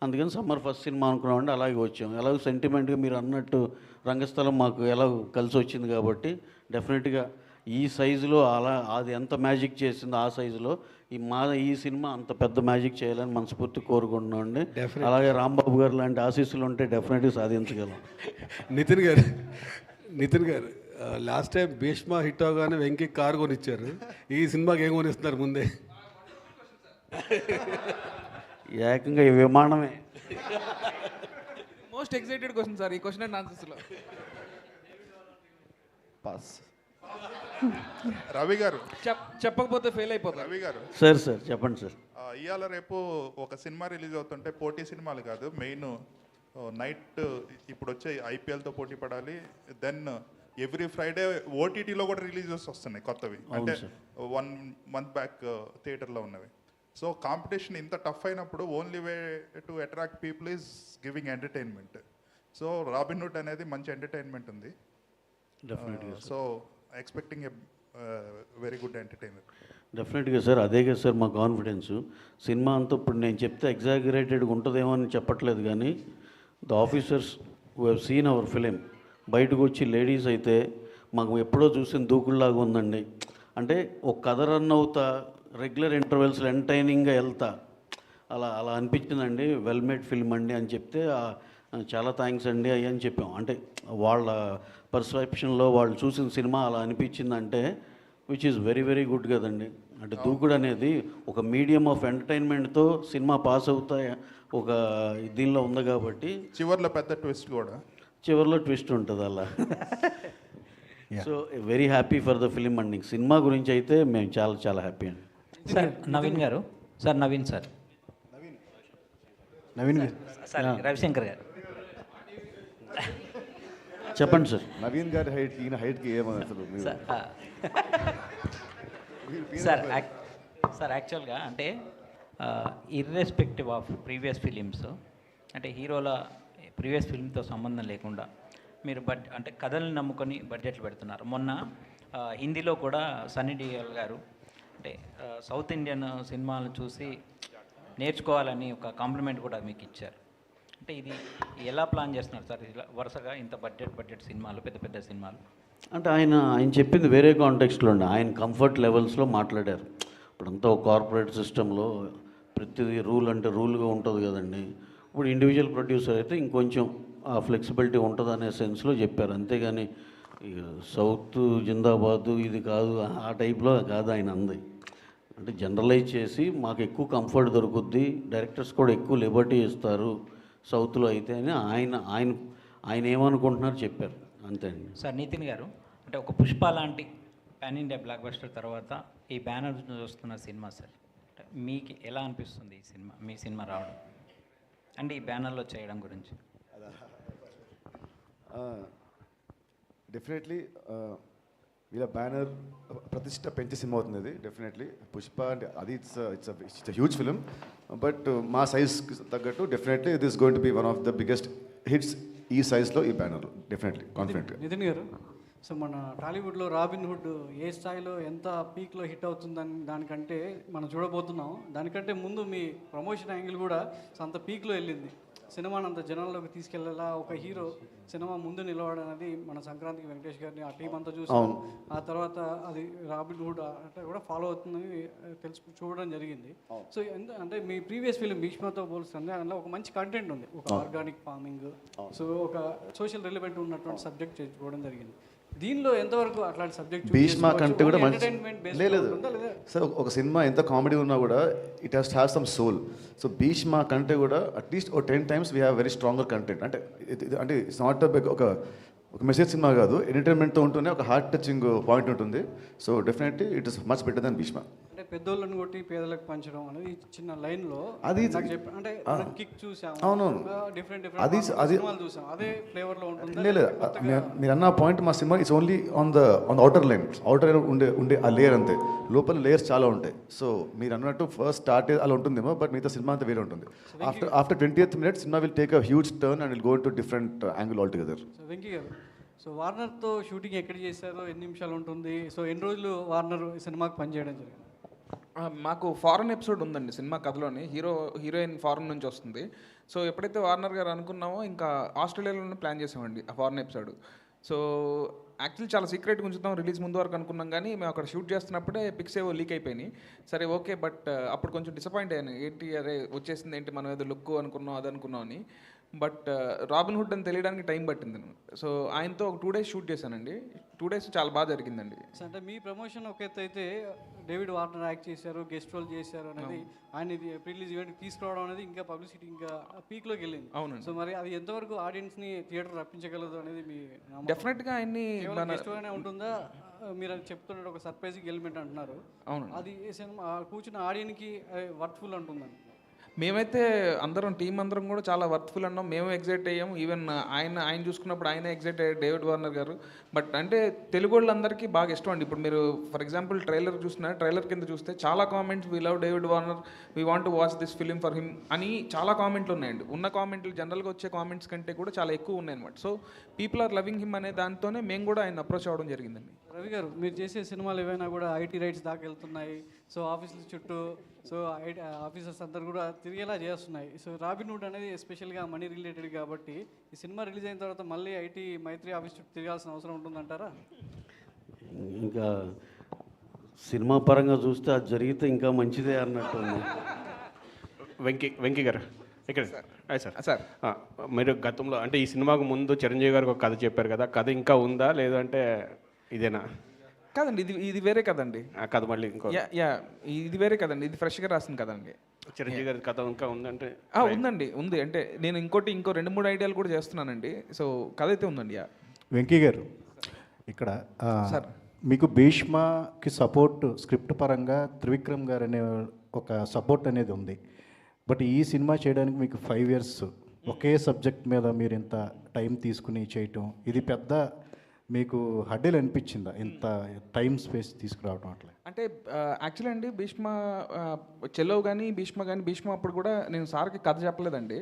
అందుకని సమ్మర్ ఫస్ట్ సినిమా అనుకున్నామండి, అలాగే వచ్చాం. ఎలాగో సెంటిమెంట్గా మీరు అన్నట్టు రంగస్థలం మాకు ఎలా కలిసి వచ్చింది కాబట్టి డెఫినెట్గా ఈ సైజులో అది ఎంత మ్యాజిక్ చేసిందో ఆ సైజులో ఈ సినిమా అంత పెద్ద మ్యాజిక్ చేయాలని మనస్ఫూర్తి కోరుకుంటున్నాం అండి. అలాగే రాంబాబు గారు లాంటి ఆశీస్సులు ఉంటే డెఫినెట్గా సాధించగలం. నితిన్ గారు లాస్ట్ టైం భీష్మ హిట్ అవగానే వెంకీ కారు కొనిచ్చారు, ఈ సినిమాకి ఏం కొనిస్తున్నారు ముందే? ఏకంగా ఈ విమానమే. మోస్ట్ ఎక్సైటెడ్ క్వశ్చన్ సార్ ఈ క్వశ్చన్ అండ్ ఆన్సర్స్లో. పాస్. రవి గారు చెప్పకపోతే ఫెయిల్ అయిపోతారు. రవి గారు సార్ చెప్పండి సార్. ఇవాళ రేపు ఒక సినిమా రిలీజ్ అవుతుంటే పోటీ సినిమాలు కాదు, మెయిన్ నైట్ ఇప్పుడు వచ్చే ఐపీఎల్తో పోటీ పడాలి. దెన్ ఎవ్రీ ఫ్రైడే ఓటీటీలో కూడా రిలీజెస్ వస్తున్నాయి కొత్తవి, అంటే 1 month బ్యాక్ థియేటర్లో ఉన్నవి. సో కాంపిటీషన్ ఇంత టఫ్ అయినప్పుడు only way to attract people is giving entertainment. So Robinhood అనేది మంచి ఎంటర్టైన్మెంట్ ఉంది. So expecting a very good entertainer. డెఫినెట్గా సార్, అదే కదా సార్ మా కాన్ఫిడెన్సు. సినిమా అంతా ఇప్పుడు నేను చెప్తే ఎగ్జాగరేటెడ్గా ఉంటుందేమో అని చెప్పట్లేదు, కానీ the officers who have seen hour film బయటకు వచ్చి లేడీస్ అయితే మాకు ఎప్పుడో చూసిన దూకుల్లాగా ఉందండి. అంటే ఒక కథ రన్ అవుతా రెగ్యులర్ ఇంటర్వెల్స్లో ఎంటర్టైనింగ్గా వెళ్తా అలా అనిపించిందండి. వెల్ మేడ్ ఫిల్మ్ అండి అని చెప్తే చాలా థ్యాంక్స్ అండి అయ్యి అని చెప్పాం. అంటే వాళ్ళ పర్సెప్షన్లో వాళ్ళు చూసిన సినిమా అలా అనిపించిందంటే which is very very good కదండి. అంటే దూకుడు అనేది ఒక మీడియం ఆఫ్ ఎంటర్టైన్మెంట్తో సినిమా పాస్ అవుతా ఒక దీనిలో ఉంది కాబట్టి చివర్లో పెద్ద ట్విస్ట్ కూడా, చివరిలో ట్విస్ట్ ఉంటుంది అలా. So very happy for the film అండి. సినిమా గురించి అయితే మేము చాలా చాలా హ్యాపీ అండి. సార్ నవీన్ గారు, sir Naveen sir sir Ravishankar గారు చెప్పండి సార్. నవీన్ గారి హైట్ ఈయన హైట్కి ఏమో అసలు సార్ యాక్చువల్గా అంటే ఇర్రెస్పెక్టివ్ ఆఫ్ ప్రీవియస్ ఫిలిమ్స్, అంటే హీరోల ప్రీవియస్ ఫిల్మ్తో సంబంధం లేకుండా మీరు అంటే కథల్ని నమ్ముకొని బడ్జెట్లు పెడుతున్నారు. మొన్న హిందీలో కూడా సన్నీ డియోల్ గారు అంటే సౌత్ ఇండియన్ సినిమాలను చూసి నేర్చుకోవాలని ఒక కాంప్లిమెంట్ కూడా మీకు ఇచ్చారు. అంటే ఇది ఎలా ప్లాన్ చేస్తున్నారు సార్ ఇలా వరుసగా ఇంత బడ్జెట్ సినిమాలు, పెద్ద పెద్ద సినిమాలు? అంటే ఆయన చెప్పింది వేరే కాంటెక్స్ట్లో అండి. ఆయన కంఫర్ట్ లెవెల్స్లో మాట్లాడారు. ఇప్పుడంతా ఒక కార్పొరేట్ సిస్టంలో ప్రతిదీ రూల్ అంటే రూల్గా ఉంటుంది కదండి. ఇప్పుడు ఇండివిజువల్ ప్రొడ్యూసర్ అయితే ఇంకొంచెం ఆ ఫ్లెక్సిబిలిటీ ఉంటుంది అనే సెన్స్లో చెప్పారు. అంతేగాని ఇక సౌత్ జిందాబాదు ఇది కాదు ఆ టైప్లో కాదు ఆయన అంది. అంటే జనరలైజ్ చేసి మాకు ఎక్కువ కంఫర్ట్ దొరుకుద్ది, డైరెక్టర్స్ కూడా ఎక్కువ లిబర్టీ ఇస్తారు సౌత్లో అయితే అని ఆయన ఆయన ఆయన ఏమనుకుంటున్నారు చెప్పారు అంతే అండి. సార్ నితిన్ గారు, అంటే ఒక పుష్ప లాంటి పాన్ ఇండియా బ్లాక్ బస్టర్ తర్వాత ఈ బ్యానర్ చూస్తున్న సినిమా సార్, అంటే మీకు ఎలా అనిపిస్తుంది ఈ సినిమా, మీ సినిమా రావడం అంటే ఈ బ్యానర్లో చేయడం గురించి? డెఫినెట్లీ వీళ్ళ బ్యానర్ ప్రతిష్ట పెంచే సినిమా అవుతుంది అది. డెఫినెట్లీ పుష్ప అంటే అది ఇట్స్ హ్యూజ్ ఫిలిం, బట్ మా సైజ్కి తగ్గట్టు definitely it is going to B one of the biggest hits ఈ సైజ్లో ఈ బ్యానర్లో. డెఫినెట్లీ కాన్ఫిడెంట్గా. నితిన్ గారు, సో మన టాలీవుడ్లో రాబిన్ హుడ్ ఏ స్థాయిలో ఎంత పీక్లో హిట్ అవుతుందని దానికంటే మనం చూడబోతున్నాం. దానికంటే ముందు మీ ప్రమోషన్ యాంగిల్ కూడా అంత పీక్లో వెళ్ళింది. సినిమాని అంత జనాల్లోకి తీసుకెళ్ళేలా ఒక హీరో సినిమా ముందు నిలవడం అనేది మన సంక్రాంతికి వెంకటేష్ గారిని ఆ టీం అంతా చూసాం. ఆ తర్వాత అది రాబిన్ హుడ్ అంటే కూడా ఫాలో అవుతుందని చూడడం జరిగింది. సో అంటే మీ ప్రీవియస్ ఫిలిం భీష్మతో పోల్స్తుంది అందులో ఒక మంచి కంటెంట్ ఉంది, ఒక ఆర్గానిక్ ఫార్మింగ్, సో ఒక సోషల్ రిలవెంట్ ఉన్నటువంటి సబ్జెక్ట్ చూడడం జరిగింది. దీనిలో ఎంతవరకు అట్లాంటి సబ్జెక్ట్ భీష్మ కంటే కూడా మంచి లేదు సార్. ఒక సినిమా ఎంత కామెడీ ఉన్నా కూడా it has have some soul. So Bheeshma కంటే కూడా అట్లీస్ట్ ఒక 10 times we have very stronger content. అంటే అంటే ఇట్స్ నాట్ ఒక మెసేజ్ సినిమా కాదు, ఎంటర్టైన్మెంట్తో ఉంటూనే ఒక హార్ట్ టచింగ్ పాయింట్ ఉంటుంది. So definitely it is much better than Bheeshma. అంటే పెద్దోళ్ళని కొట్టి పేదలకు పంచడం అనేది చిన్న లైన్లో అది అంటే కిక్ చూసాము, అవునవును, డిఫరెంట్ అది అది సినిమాలు చూసాం, అదే ఫ్లేవర్లో ఉంటుంది. లేదు మీరు అన్న పాయింట్, మా cinema it's only on the outer line. Outer ఉండే ఆ లేయర్ అంతే, లోపల లేయర్స్ చాలా ఉంటాయి. సో మీరు అన్నట్టు ఫస్ట్ స్టార్ట్ అలా ఉంటుందేమో, బట్ మిగతా సినిమా అంతా వేరే ఉంటుంది. After 20th minute cinema will take a huge turn and will go to different angle all together. So Venky గారు, సో వార్నర్తో షూటింగ్ ఎక్కడ చేశారో, ఎన్ని నిమిషాలు ఉంటుంది, సో ఎన్ని రోజులు వార్నర్ సినిమాకి పనిచేయడం జరిగింది? మాకు ఫారెన్ ఎపిసోడ్ ఉందండి సినిమా కథలోని. హీరోయిన్ ఫారెన్ నుంచి వస్తుంది. సో ఎప్పుడైతే వార్నర్ గారు అనుకున్నామో ఇంకా ఆస్ట్రేలియాలోనే ప్లాన్ చేసామండి ఆ ఫారెన్ ఎపిసోడ్. సో యాక్చువల్లీ చాలా సీక్రెట్గా ఉంచుతాం రిలీజ్ ముందు వరకు అనుకున్నాం, కానీ మేము అక్కడ షూట్ చేస్తున్నప్పుడే పిక్స్ ఏవో లీక్ అయిపోయినాయి. సరే ఓకే, బట్ అప్పుడు కొంచెం డిసప్పాయింట్ అయ్యాను. ఏంటి అరే వచ్చేసింది ఏంటి, మనం ఏదో లుక్ అనుకున్నాం అది అనుకున్నాం అని. బట్ రాబిన్ హుడ్ అని తెలియడానికి టైం పట్టింది. సో ఆయనతో ఒక 2 days షూట్ చేశానండి. 2 days చాలా బాగా జరిగిందండి. అంటే మీ ప్రమోషన్ ఒక ఎత్తు అయితే, డేవిడ్ వార్నర్ యాక్ట్ చేశారు, గెస్ట్ రోల్ చేశారు అనేది, ఆయన ప్రీలీజ్ ఈవెంట్కి తీసుకురావడం అనేది ఇంకా పబ్లిసిటీ ఇంకా పీక్లోకి వెళ్ళింది. అవునండి. సో మరి అది ఎంతవరకు ఆడియన్స్ని థియేటర్ రప్పించగలదు అనేది మీ డెఫినెట్గా ఆయన్ని గెస్ట్గానే ఉంటుందా? మీరు అది చెప్తున్నట్టు ఒక సర్ప్రైజింగ్ ఎలిమెంట్ అంటున్నారు. అవును, అది సినిమా కూర్చున్న ఆడియన్కి వర్త్ఫుల్ అంటుందండి. మేమైతే అందరం టీం అందరం కూడా చాలా వర్త్ఫుల్ అన్నాం. మేము ఎగ్జైట్ అయ్యాము. ఈవెన్ ఆయన చూసుకున్నప్పుడు ఆయన ఎగ్జైట్ అయ్యారు, డేవిడ్ వార్నర్ గారు. బట్ అంటే తెలుగు వాళ్ళందరికీ బాగా ఇష్టం అండి. ఇప్పుడు మీరు ఫర్ ఎగ్జాంపుల్ ట్రైలర్ చూసిన, ట్రైలర్ కింద చూస్తే చాలా comments, we love David Warner, we want to watch this film for him అని చాలా కామెంట్లు ఉన్నాయండి. ఉన్న కామెంట్లు జనరల్గా వచ్చే కామెంట్స్ కంటే కూడా చాలా ఎక్కువ ఉన్నాయన్నమాట. So people are loving him అనే దాంతోనే మేము కూడా ఆయన అప్రోచ్ అవ్వడం జరిగిందండి. రవి గారు, మీరు చేసే సినిమాలు ఏవైనా కూడా ఐటీ రైట్స్ దాకా వెళ్తున్నాయి. సో ఆఫీసుల చుట్టూ సో ఆఫీసర్స్ అందరు కూడా తిరిగేలా చేస్తున్నాయి. సో రాబిన్ హుడ్ అనేది ఎస్పెషల్గా మనీ రిలేటెడ్ కాబట్టి ఈ సినిమా రిలీజ్ అయిన తర్వాత మళ్ళీ ఐటీ మైత్రి ఆఫీస్ చుట్టూ తిరగాల్సిన అవసరం ఉంటుందంటారా? ఇంకా సినిమా పరంగా చూస్తే అది జరిగితే ఇంకా మంచిదే అన్నట్టు. వెంకీ గారు ఇక్కడ సార్ మీరు గతంలో అంటే ఈ సినిమాకు ముందు చిరంజీవి గారికి ఒక కథ చెప్పారు కదా, కథ ఇంకా ఉందా లేదంటే ఇదేనా? కాదండి, ఇది వేరే కదండి. కథ మళ్ళీ ఇంకో ఇది వేరే కదండి, ఇది ఫ్రెష్గా రాసింది కదండి. చిరంజీవి గారి కథ ఇంకా ఉందంటే? ఉందండి, ఉంది. అంటే నేను ఇంకో 2-3 ఐడియాలు కూడా చేస్తున్నానండి. సో కథ అయితే ఉందండి. వెంకీ గారు, ఇక్కడ సార్ మీకు భీష్మకి సపోర్ట్ స్క్రిప్ట్ పరంగా త్రివిక్రమ్ గారు అనే ఒక సపోర్ట్ అనేది ఉంది. బట్ ఈ సినిమా చేయడానికి మీకు 5 years ఒకే సబ్జెక్ట్ మీద మీరు ఇంత టైం తీసుకుని చేయటం, ఇది పెద్ద మీకు హడ్డీలు అనిపించిందా ఇంత టైం స్పేస్ తీసుకురావడం? అట్లా అంటే యాక్చువల్లీ అండి భీష్మ చెలో కానీ భీష్మ అప్పుడు కూడా నేను సార్కి కథ చెప్పలేదండి.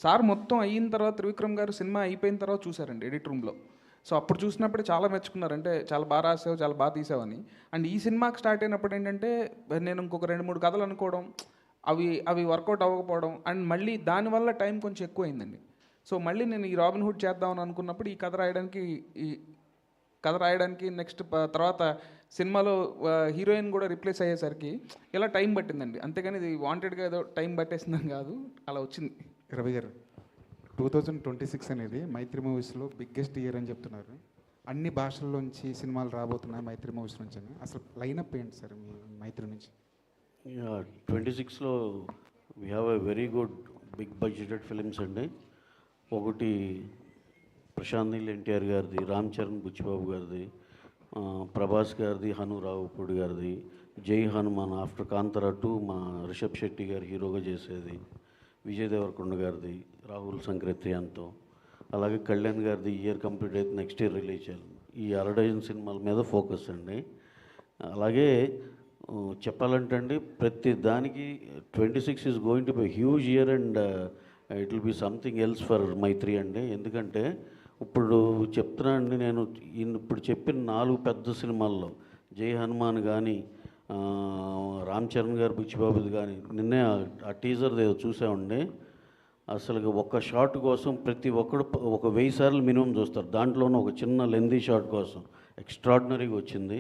సార్ మొత్తం అయిన తర్వాత త్రివిక్రమ్ గారు సినిమా అయిపోయిన తర్వాత చూసారండి ఎడిట్ రూమ్లో. సో అప్పుడు చూసినప్పుడు చాలా మెచ్చుకున్నారు, అంటే చాలా బాగా రాసావు, చాలా బాగా తీసావని. అండ్ ఈ సినిమాకి స్టార్ట్ అయినప్పుడు ఏంటంటే నేను ఇంకొక 2-3 కథలు అనుకోవడం, అవి వర్కౌట్ అవ్వకపోవడం, అండ్ మళ్ళీ దానివల్ల టైం కొంచెం ఎక్కువ అయిందండి. సో మళ్ళీ నేను ఈ రాబిన్ హుడ్ చేద్దామని అనుకున్నప్పుడు ఈ కథ రాయడానికి కథ రాయడానికి నెక్స్ట్ తర్వాత సినిమాలో హీరోయిన్ కూడా రిప్లేస్ అయ్యేసరికి ఇలా టైం పట్టిందండి. అంతేగాని ఇది వాంటెడ్గా ఏదో టైం పట్టేసిందని కాదు, అలా వచ్చింది. రవి గారు 2026 అనేది మైత్రి మూవీస్లో బిగ్గెస్ట్ ఇయర్ అని చెప్తున్నారు. అన్ని భాషల్లోంచి సినిమాలు రాబోతున్నాయి మైత్రి మూవీస్ నుంచి అని. అసలు లైనప్ ఏంటి సార్ మీ మైత్రి నుంచి? 26లో we have a very good big budgeted films అండి. ఒకటి ప్రశాంత్ నీల్ ఎన్టీఆర్ గారిది, రామ్ చరణ్ బుచ్చిబాబు గారిది, ప్రభాస్ గారిది, హను రావుపూడి గారిది, జై హనుమాన్ ఆఫ్టర్ కాంతారా 2 మా రిషబ్ శెట్టి గారు హీరోగా చేసేది, విజయ్ దేవరకొండ గారిది, రాహుల్ సంక్రత్రియాన్తో, అలాగే కళ్యాణ్ గారిది ఇయర్ కంప్లీట్ అయితే నెక్స్ట్ ఇయర్ రిలీజ్ చేయాలి. ఈ 60 సినిమాల మీద ఫోకస్ అండి. అలాగే చెప్పాలంటే అండి ప్రతి దానికి 26 is going to be huge year and it will be something else for Mythri అండి. ఎందుకంటే ఇప్పుడు చెప్తున్నా అండి, నేను ఇప్పుడు చెప్పిన 4 పెద్ద సినిమాల్లో జై హనుమాన్ కానీ, రామ్ చరణ్ గారు బుచ్చిబాబుది కానీ, నిన్నే ఆ టీజర్ ఏదో చూసామండి. అసలు ఒక్క షాట్ కోసం ప్రతి ఒక్కడు ఒక 1000 సార్లు మినిమం చూస్తారు. దాంట్లోనూ ఒక చిన్న లెందీ షాట్ కోసం ఎక్స్ట్రాడినరీగా వచ్చింది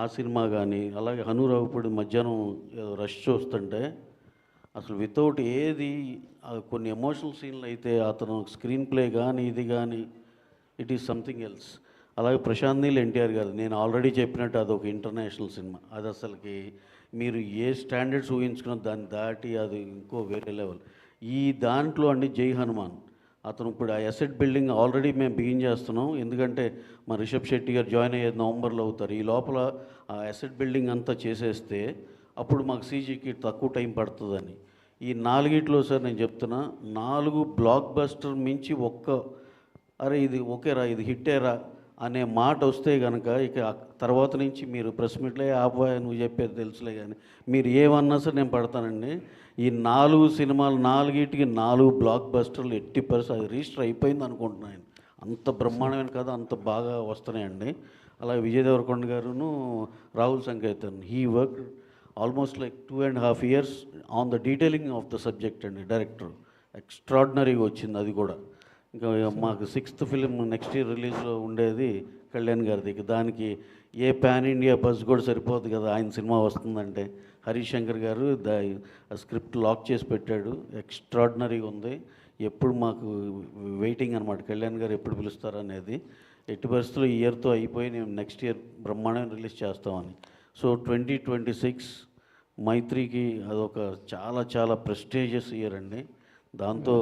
ఆ సినిమా. కానీ అలాగే హనురావుపూడి మధ్యాహ్నం ఏదో రష్ చూస్తుంటే అసలు వితౌట్ ఏది కొన్ని ఎమోషనల్ సీన్లు అయితే అతను స్క్రీన్ ప్లే కానీ ఇది కానీ ఇట్ ఈస్ సంథింగ్ ఎల్స్. అలాగే ప్రశాంత్ నీల్ ఎన్టీఆర్ గారు నేను ఆల్రెడీ చెప్పినట్టు అదొక ఇంటర్నేషనల్ సినిమా. అది అసలుకి మీరు ఏ స్టాండర్డ్స్ ఊహించుకున్న దాన్ని దాటి అది ఇంకో వేరే లెవెల్. ఈ దాంట్లో అండి జై హనుమాన్ అతను ఇప్పుడు ఆ అసెట్ బిల్డింగ్ ఆల్రెడీ మేము బిగిన్ చేస్తున్నాం. ఎందుకంటే మా రిషబ్ శెట్టి గారు జాయిన్ అయ్యేది నవంబర్లో అవుతారు. ఈ లోపల ఆ అసెట్ బిల్డింగ్ అంతా చేసేస్తే అప్పుడు మాకు సీజీకి తక్కువ టైం పడుతుందని. ఈ 4 సార్ నేను చెప్తున్నా 4 బ్లాక్ బస్టర్ మించి అరే ఇది ఓకేరా ఇది హిట్టేరా అనే మాట వస్తే కనుక ఇక తర్వాత నుంచి మీరు ప్రెస్ మీట్లో ఆపోయా నువ్వు చెప్పేది తెలుసులే కానీ మీరు ఏమన్నా సరే నేను పడతానండి. ఈ 4 సినిమాలు 4 బ్లాక్ బస్టర్లు ఎట్టి పరిస్థితి అది రిజిస్టర్ అయిపోయింది అనుకుంటున్నాను. అంత బ్రహ్మాండమైన కథ అంత బాగా వస్తున్నాయండి. అలాగే విజయ్ దేవరకొండ గారును Rahul Sankrityan he work almost like 2.5 years on the detailing of the subject అండి. డైరెక్టర్ ఎక్స్ట్రాడినరీగా వచ్చింది అది కూడా. ఇంకా మాకు 6th ఫిలిం నెక్స్ట్ ఇయర్ రిలీజ్లో ఉండేది కళ్యాణ్ గారిది. దానికి ఏ పాన్ ఇండియా బస్ కూడా సరిపోదు కదా ఆయన సినిమా వస్తుందంటే. హరీష్ శంకర్ గారు స్క్రిప్ట్ లాక్ చేసి పెట్టాడు. ఎక్స్ట్రాడినరీగా ఉంది. ఎప్పుడు మాకు వెయిటింగ్ అనమాట కళ్యాణ్ గారు ఎప్పుడు పిలుస్తారనేది. ఎట్టి పరిస్థితుల్లో ఈ ఇయర్తో అయిపోయి నేను నెక్స్ట్ ఇయర్ బ్రహ్మాండంగా రిలీజ్ చేస్తామని. సో 2026 మైత్రికి అదొక చాలా చాలా ప్రెస్టీజియస్ ఇయర్ అండి. దాంతో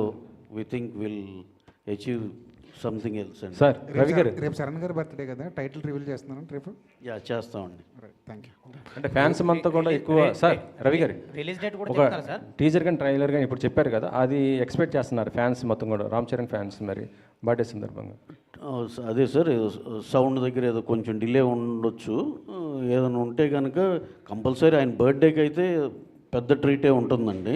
we think will achieve something else అండి. సార్ రవి గారు రేపు శరణ్ గారి బర్త్డే కదా, టైటిల్ రివీల్ చేస్తున్నాను రేపు. చేస్తామండి. Thank you. అంటే ఫ్యాన్స్ అంతా కూడా ఎక్కువ సార్ రవి గారు రిలీజ్ డేట్ కూడా ఒక చెప్తారా సార్? టీజర్ కానీ ట్రైలర్ కానీ ఇప్పుడు చెప్పారు కదా, అది ఎక్స్పెక్ట్ చేస్తున్నారు ఫ్యాన్స్ మొత్తం కూడా, రామ్ చరణ్ ఫ్యాన్స్ మరి బర్త్డే సందర్భంగా? అదే సార్ సౌండ్ దగ్గర ఏదో కొంచెం డిలే ఉండొచ్చు. ఏదైనా ఉంటే కనుక కంపల్సరీ ఆయన బర్త్డేకి అయితే పెద్ద ట్రీటే ఉంటుందండి.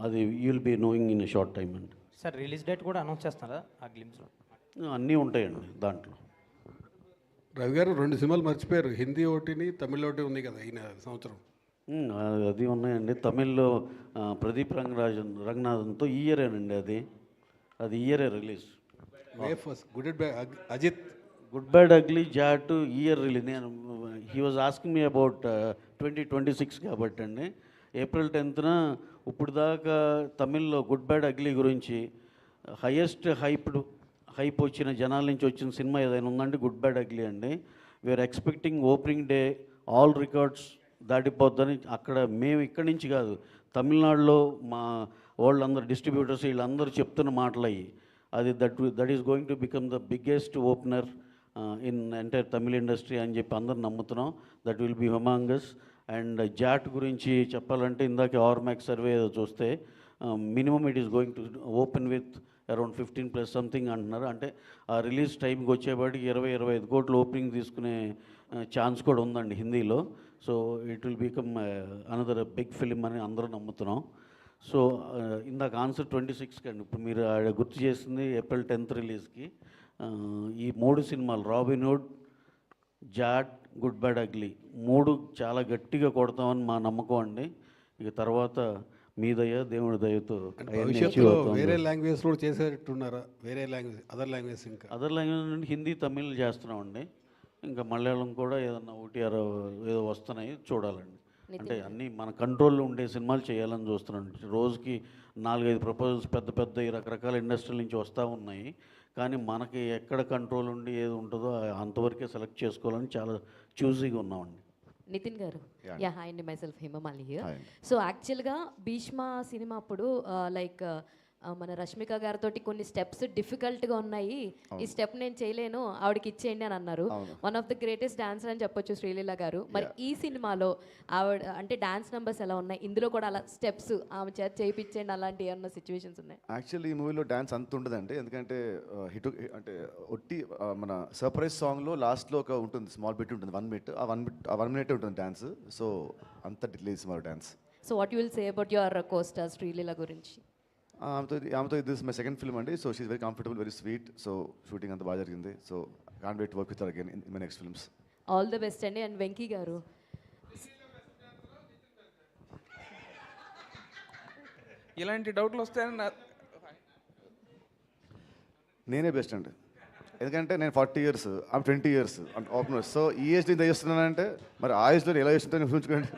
అది you will be knowing in a short time అండి. సార్ రిలీజ్ డేట్ కూడా అనౌన్స్ చేస్తున్నారా ఆ గ్లిమ్స్లో? అన్నీ ఉంటాయండి దాంట్లో. రవి గారు 2 సినిమాలు మర్చిపోయారు, హిందీ ఒకటిని తమిళ్ ఒకటి ఉంది కదా ఈయన సంవత్సరం. అది ఉన్నాయండి. తమిళ్లో ప్రదీప్ రంగనాథన్తో ఈ ఇయరేనండి. అది ఇయరే release. Ajith good bad ugly Jaat year release. నేను he was asking me about 2026 కాబట్టి అండి. April 10th ఇప్పుడు దాకా తమిళ్లో గుడ్ బ్యాడ్ అగ్లీ గురించి హైయెస్ట్ హైప్ వచ్చిన జనాల నుంచి వచ్చిన సినిమా ఏదైనా ఉందండి గుడ్ బ్యాడ్ అగ్లీ అండి. We are expecting opening day all records దాటిపోద్దని. అక్కడ మేము ఇక్కడి నుంచి కాదు, తమిళనాడులో మా వాళ్ళందరూ డిస్ట్రిబ్యూటర్స్ వీళ్ళందరూ చెప్తున్న మాటలు అయ్యి. అది that is going to become the biggest opener in entire Tamil industry అని చెప్పి అందరు నమ్ముతున్నాం. That will be humongous. And Jaat గురించి చెప్పాలంటే ఇందాక ఆర్మాక్స్ సర్వే ఏదో చూస్తే minimum it is going to open with around 15+ something అంటున్నారు. అంటే ఆ రిలీజ్ టైంకి వచ్చేపాటికి 20-25 కోట్లు ఓపెనింగ్ తీసుకునే ఛాన్స్ కూడా ఉందండి హిందీలో. So it will become another big film అని అందరూ నమ్ముతున్నాం. సో ఇందాక ఆన్సర్ 26కి అండి. ఇప్పుడు మీరు గుర్తు చేసింది April 10th రిలీజ్కి. ఈ 3 సినిమాలు Robinhood, Jaat, good bad ugly 3 చాలా గట్టిగా కొడతామని మా నమ్మకం అండి. ఇక తర్వాత మీ దయ దేవుడి దయతో అవన్నీ achieve భవిష్యత్తులో అవుతాం. వేరే లాంగ్వేజ్ కూడా చేసేట్టున్నారా? వేరే లాంగ్వేజ్, అదర్ లాంగ్వేజ్ ఇంకా అదర్ లాంగ్వేజ్ నుండి హిందీ తమిళ్ చేస్తున్నామండి. ఇంకా మలయాళం కూడా ఏదన్నా OTR ఏదో వస్తున్నాయి, చూడాలండి. అంటే అన్నీ మన కంట్రోల్లో ఉండే సినిమాలు చేయాలని చూస్తున్నాను. రోజుకి 4-5 ప్రపోజల్స్ పెద్ద పెద్ద ఈ రకరకాల ఇండస్ట్రీల నుంచి వస్తూ ఉన్నాయి. కానీ మనకి ఎక్కడ కంట్రోల్ ఉండి ఏది ఉంటుందో అంతవరకే సెలెక్ట్ చేసుకోవాలని చాలా చూజీగా ఉన్నామండి. నితిన్ గారు, యా హాయ్ అండి, my self Hemamali here. Hi. So యాక్చువల్గా భీష్మ సినిమా అప్పుడు లైక్ మన రష్మిక గారితో కొన్ని స్టెప్స్ డిఫికల్ట్గా ఉన్నాయి, ఈ స్టెప్ నేను చేయలేను ఆవిడకి ఇచ్చేయండి అని అన్నారు. One of the greatest dancer అని చెప్పొచ్చు శ్రీలీల గారు. మరి ఈ సినిమాలో ఆవిడ అంటే డాన్స్ నెంబర్స్ ఎలా ఉన్నాయి, ఇందులో కూడా అలా స్టెప్స్ ఆమె చేత చేయించండి అలాంటి ఏమన్నా సిచ్యువేషన్స్ ఉన్నాయి? యాక్చువల్లీ ఈ మూవీలో డ్యాన్స్ అంత ఉండదండి, ఎందుకంటే హిట్ అంటే ఒట్టి మన సర్ప్రైజ్ సాంగ్లో లాస్ట్లో ఒక ఉంటుంది, స్మాల్ బిట్ ఉంటుంది, 1 minute. ఆ 1 minute ఉంటుంది డ్యాన్స్. సో అంత డిలేస్ మరి dance. So what you will say about your costar Sreeleela గురించి? ఆమెతో దిస్ మై సెకండ్ ఫిల్మ్ అండి. So she's very comfortable, very sweet. So shooting అంతా బాగా జరిగింది. So can't wait to work with her again in my next films. All the best అండి. And Venky garu, ఇలాంటి డౌట్లు వస్తాయని నేనే బెస్ట్ అండి, ఎందుకంటే నేను 40 years, ఆమె 20 years అంటే ఓపెనర్. సో ఈ ఏజ్ ఇంత చేస్తున్నానంటే మరి ఆ ఏజ్లో ఎలా చేస్తుంటే ఊహించుకోండి.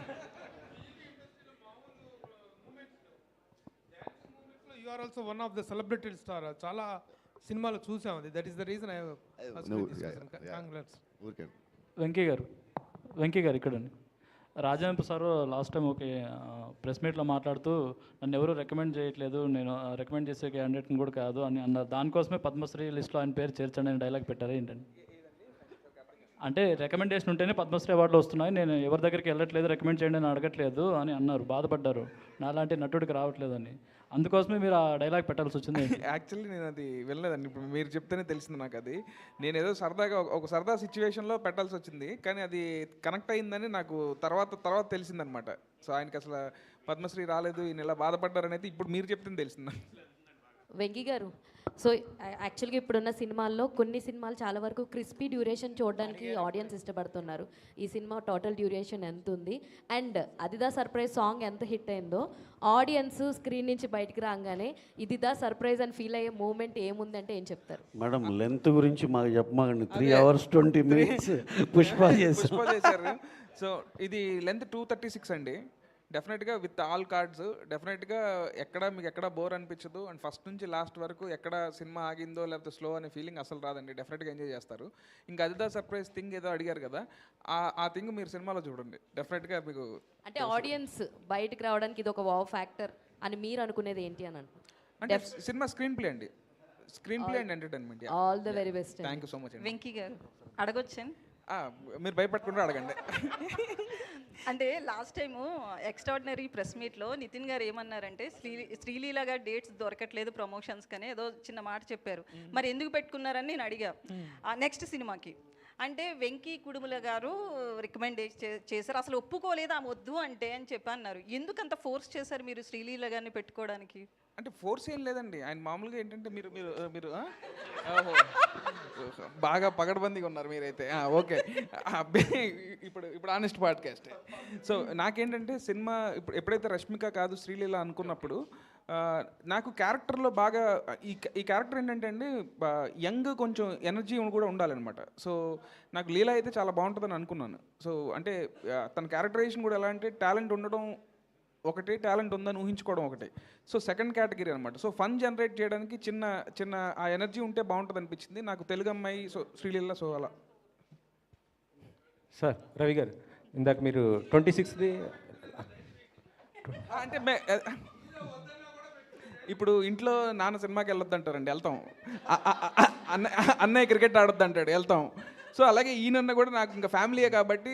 You are also one of the celebrity star. చాలా సినిమాలు చూసాము. That is the reason I ఊరికే. వెంకీ గారు ఇక్కడండి. రాజేంద్ర సార్ లాస్ట్ టైం ఒక ప్రెస్ మీట్లో మాట్లాడుతూ నన్ను ఎవరు రికమెండ్ చేయట్లేదు, నేను రికమెండ్ చేసే క్యాండిడేట్ని కూడా కాదు అని అన్నారు. దానికోసమే పద్మశ్రీ లిస్ట్లో ఆయన పేరు చేర్చండి అని డైలాగ్ పెట్టారు ఏంటండి? అంటే రికమెండేషన్ ఉంటేనే పద్మశ్రీ అవార్డులు వస్తున్నాయి, నేను ఎవరి దగ్గరికి వెళ్ళట్లేదు, రికమెండ్ చేయండి అని అడగట్లేదు అని అన్నారు, బాధపడ్డారు. నాలాంటి నటుడికి రావట్లేదని. అందుకోసమే మీరు ఆ డైలాగ్ పెట్టాల్సి వచ్చింది. యాక్చువల్లీ నేను అది వెళ్ళలేదండి, ఇప్పుడు మీరు చెప్తేనే తెలిసింది నాకు. అది నేను ఏదో సరదాగా ఒక సరదా సిచ్యువేషన్లో పెట్టాల్సి వచ్చింది, కానీ అది కనెక్ట్ అయిందని నాకు తర్వాత తెలిసిందనమాట. సో ఆయనకి అసలు పద్మశ్రీ రాలేదు, ఈయన ఇలా బాధపడ్డారనేది ఇప్పుడు మీరు చెప్తేనే తెలిసింది. వెంకీ గారు, సో యాక్చువల్గా ఇప్పుడున్న సినిమాల్లో కొన్ని సినిమాలు చాలా వరకు క్రిస్పీ డ్యూరేషన్ చూడడానికి ఆడియన్స్ ఇష్టపడుతున్నారు. ఈ సినిమా టోటల్ డ్యూరేషన్ ఎంత ఉంది, అండ్ అదిదా సర్ప్రైజ్ సాంగ్ ఎంత హిట్ అయిందో ఆడియన్స్ స్క్రీన్ నుంచి బయటికి రాగానే ఇదిదా సర్ప్రైజ్ అని ఫీల్ అయ్యే మూమెంట్ ఏముందంటే ఏం చెప్తారు? మేడం లెంత్ గురించి మాకు చెప్పమాకండి. 3 hours 20 minutes పుష్ప చేశారు. సో ఇది లెంత్ 236 అండి. డెఫినెట్గా విత్ ఆల్ కార్డ్స్ డెఫినెట్గా మీకు ఎక్కడ బోర్ అనిపించదు. అండ్ ఫస్ట్ నుంచి లాస్ట్ వరకు ఎక్కడ సినిమా ఆగిందో లేకపోతే స్లో అనే ఫీలింగ్ అసలు రాదండి. డెఫినెట్గా ఎంజాయ్ చేస్తారు. ఇంకా అదిదా సర్ప్రైజ్ థింగ్ ఏదో అడిగారు కదా, ఆ థింగ్ మీరు సినిమాలో చూడండి, డెఫినెట్గా మీకు అంటే ఆడియన్స్ బయటికి రావడానికి ఇది ఒక వావ్ ఫ్యాక్టర్ అని మీరు అనుకునేది ఏంటి అని అంటే సినిమా స్క్రీన్ ప్లే అండి, screen play and entertainment. All the very best. Thank you so much. Venky గారు అడగొచ్చాను, మీరు భయపడకుండా అడగండి. అంటే లాస్ట్ టైము ఎక్స్ట్రాడినరీ ప్రెస్ మీట్లో నితిన్ గారు ఏమన్నారంటే శ్రీలీల గారు డేట్స్ దొరకట్లేదు ప్రమోషన్స్ కానీ ఏదో చిన్న మాట చెప్పారు. మరి ఎందుకు పెట్టుకున్నారని నేను అడిగా నెక్స్ట్ సినిమాకి. అంటే వెంకీ కుడుముల గారు రికమెండ్ చేశారు, అసలు ఒప్పుకోలేదు ఆమె వద్దు అంటే అని చెప్పి అన్నారు. ఎందుకు అంత ఫోర్స్ చేశారు మీరు శ్రీలీల గారిని పెట్టుకోవడానికి? అంటే ఫోర్స్ ఏం లేదండి, ఆయన మామూలుగా ఏంటంటే మీరు మీరు మీరు బాగా పగడబందీగా ఉన్నారు మీరైతే. ఓకే, ఇప్పుడు ఆనెస్ట్ పాడ్కాస్ట్. సో నాకేంటంటే సినిమా ఎప్పుడైతే రష్మిక కాదు శ్రీలీల అనుకున్నప్పుడు నాకు క్యారెక్టర్లో బాగా ఈ క్యారెక్టర్ ఏంటంటే అండి యంగ్ కొంచెం ఎనర్జీ కూడా ఉండాలన్నమాట. సో నాకు లీల అయితే చాలా బాగుంటుందని అనుకున్నాను. సో అంటే తన క్యారెక్టరైజేషన్ కూడా ఎలా అంటే టాలెంట్ ఉండడం ఒకటి, టాలెంట్ ఉందని ఊహించుకోవడం ఒకటి. సో సెకండ్ కేటగిరీ అనమాట. సో ఫన్ జనరేట్ చేయడానికి చిన్న ఆ ఎనర్జీ ఉంటే బాగుంటుంది అనిపించింది నాకు. తెలుగు అమ్మాయి, సో శ్రీలీల, సో అలా. సార్ రవి గారు, ఇందాక మీరు 26th అంటే ఇప్పుడు ఇంట్లో నాన్న సినిమాకి వెళ్ళొద్దు అంటారండి, వెళ్తాం. అన్నయ్య క్రికెట్ ఆడొద్దు అంటాడు, వెళ్తాం. సో అలాగే ఈయనన్నా కూడా నాకు ఇంకా ఫ్యామిలీయే కాబట్టి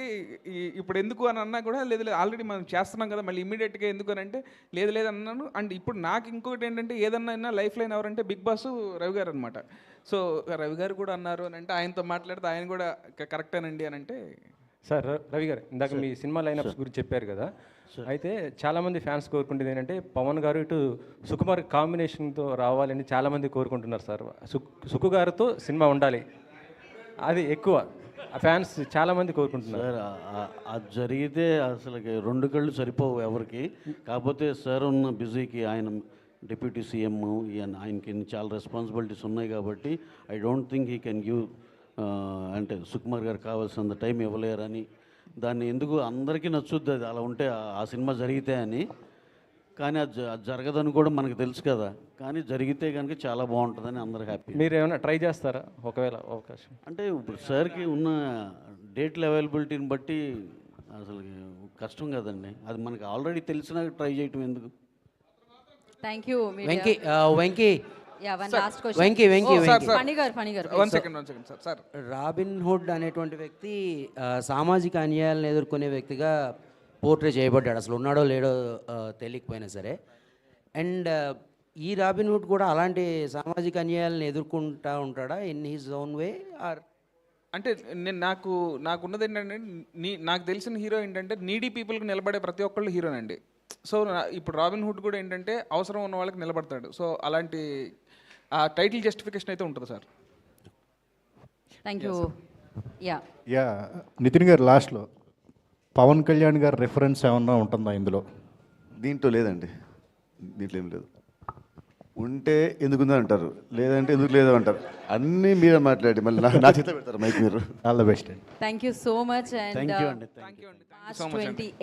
ఇప్పుడు ఎందుకు అని అన్నా కూడా లేదు ఆల్రెడీ మనం చేస్తున్నాం కదా మళ్ళీ ఇమీడియట్గా ఎందుకు అని అంటే లేదు అన్నాను. అండ్ ఇప్పుడు నాకు ఇంకొకటి ఏంటంటే ఏదన్నా లైఫ్ లైన్ ఎవరంటే బిగ్ బాస్ రవి గారు అనమాట. సో రవి గారు కూడా అన్నారు అని అంటే ఆయనతో మాట్లాడితే ఆయన కూడా కరెక్టేనండి అని అంటే. సార్ రవి గారు, ఇందాక మీ సినిమా లైనప్స్ గురించి చెప్పారు కదా, అయితే చాలామంది ఫ్యాన్స్ కోరుకుంటుంది ఏంటంటే పవన్ గారు ఇటు సుకుమార్ కాంబినేషన్తో రావాలని చాలామంది కోరుకుంటున్నారు సార్. సుకు గారితో సినిమా ఉండాలి, అది ఎక్కువ. ఫ్యాన్స్ చాలామంది కోరుకుంటున్నారు. సార్ అది జరిగితే అసలు 2 కళ్ళు సరిపోవు ఎవరికి. కాకపోతే సార్ ఉన్న బిజీకి ఆయన డిప్యూటీ సీఎం ఆయనకి చాలా రెస్పాన్సిబిలిటీస్ ఉన్నాయి కాబట్టి I don't think he can give అంటే సుకుమార్ గారు కావాల్సినంత టైం ఇవ్వలేరని, దాన్ని ఎందుకు అందరికీ నచ్చుద్ది అది అలా ఉంటే ఆ సినిమా జరిగితే అని. కానీ అది జరగదని కూడా మనకు తెలుసు కదా, కానీ జరిగితే కనుక చాలా బాగుంటుందని అందరూ హ్యాపీ. మీరు ఏమైనా ట్రై చేస్తారా ఒకవేళ అవకాశం? అంటే ఇప్పుడు సార్కి ఉన్న డేట్ల అవైలబిలిటీని బట్టి అసలు కష్టం కదండి, అది మనకు ఆల్రెడీ తెలిసినా ట్రై చేయటం ఎందుకు. Thank you Venky Venky ya one Sir, last question Venky Phani garu one second sir. Robin Hood అనేటువంటి వ్యక్తి సామాజిక అన్యాయాలను ఎదుర్కొనే వ్యక్తిగా పోర్ట్రే చేయబడ్డాడు, అసలు ఉన్నాడో లేడో తెలియకపోయినా సరే. అండ్ ఈ రాబిన్ హుడ్ కూడా అలాంటి సామాజిక అన్యాయాలను ఎదుర్కొంటా ఉంటాడా in his own way or? అంటే నాకున్నది ఏంటంటే నాకు తెలిసిన హీరో ఏంటంటే నీడీ పీపుల్కి నిలబడే ప్రతి ఒక్కళ్ళు హీరోనండి. సో ఇప్పుడు రాబిన్ హుడ్ కూడా ఏంటంటే అవసరం ఉన్న వాళ్ళకి నిలబడతాడు. సో అలాంటి ఆ టైటిల్ జస్టిఫికేషన్ అయితే ఉంటుంది sir. Thank you. Yeah Nithin garu లాస్ట్లో పవన్ కళ్యాణ్ గారు రెఫరెన్స్ ఏమన్నా ఉంటుందా ఇందులో? దీంట్లో లేదండి, దీంట్లో ఏం లేదు. ఉంటే ఎందుకుందని అంటారు, లేదంటే ఎందుకు లేదో అంటారు. అన్నీ మీరే మాట్లాడి మళ్ళీ నా చేత పెడతారు మైక్ మీరు. ఆల్ ద బెస్ట్ అండి. Thank you so much. And thank you అండి. March 28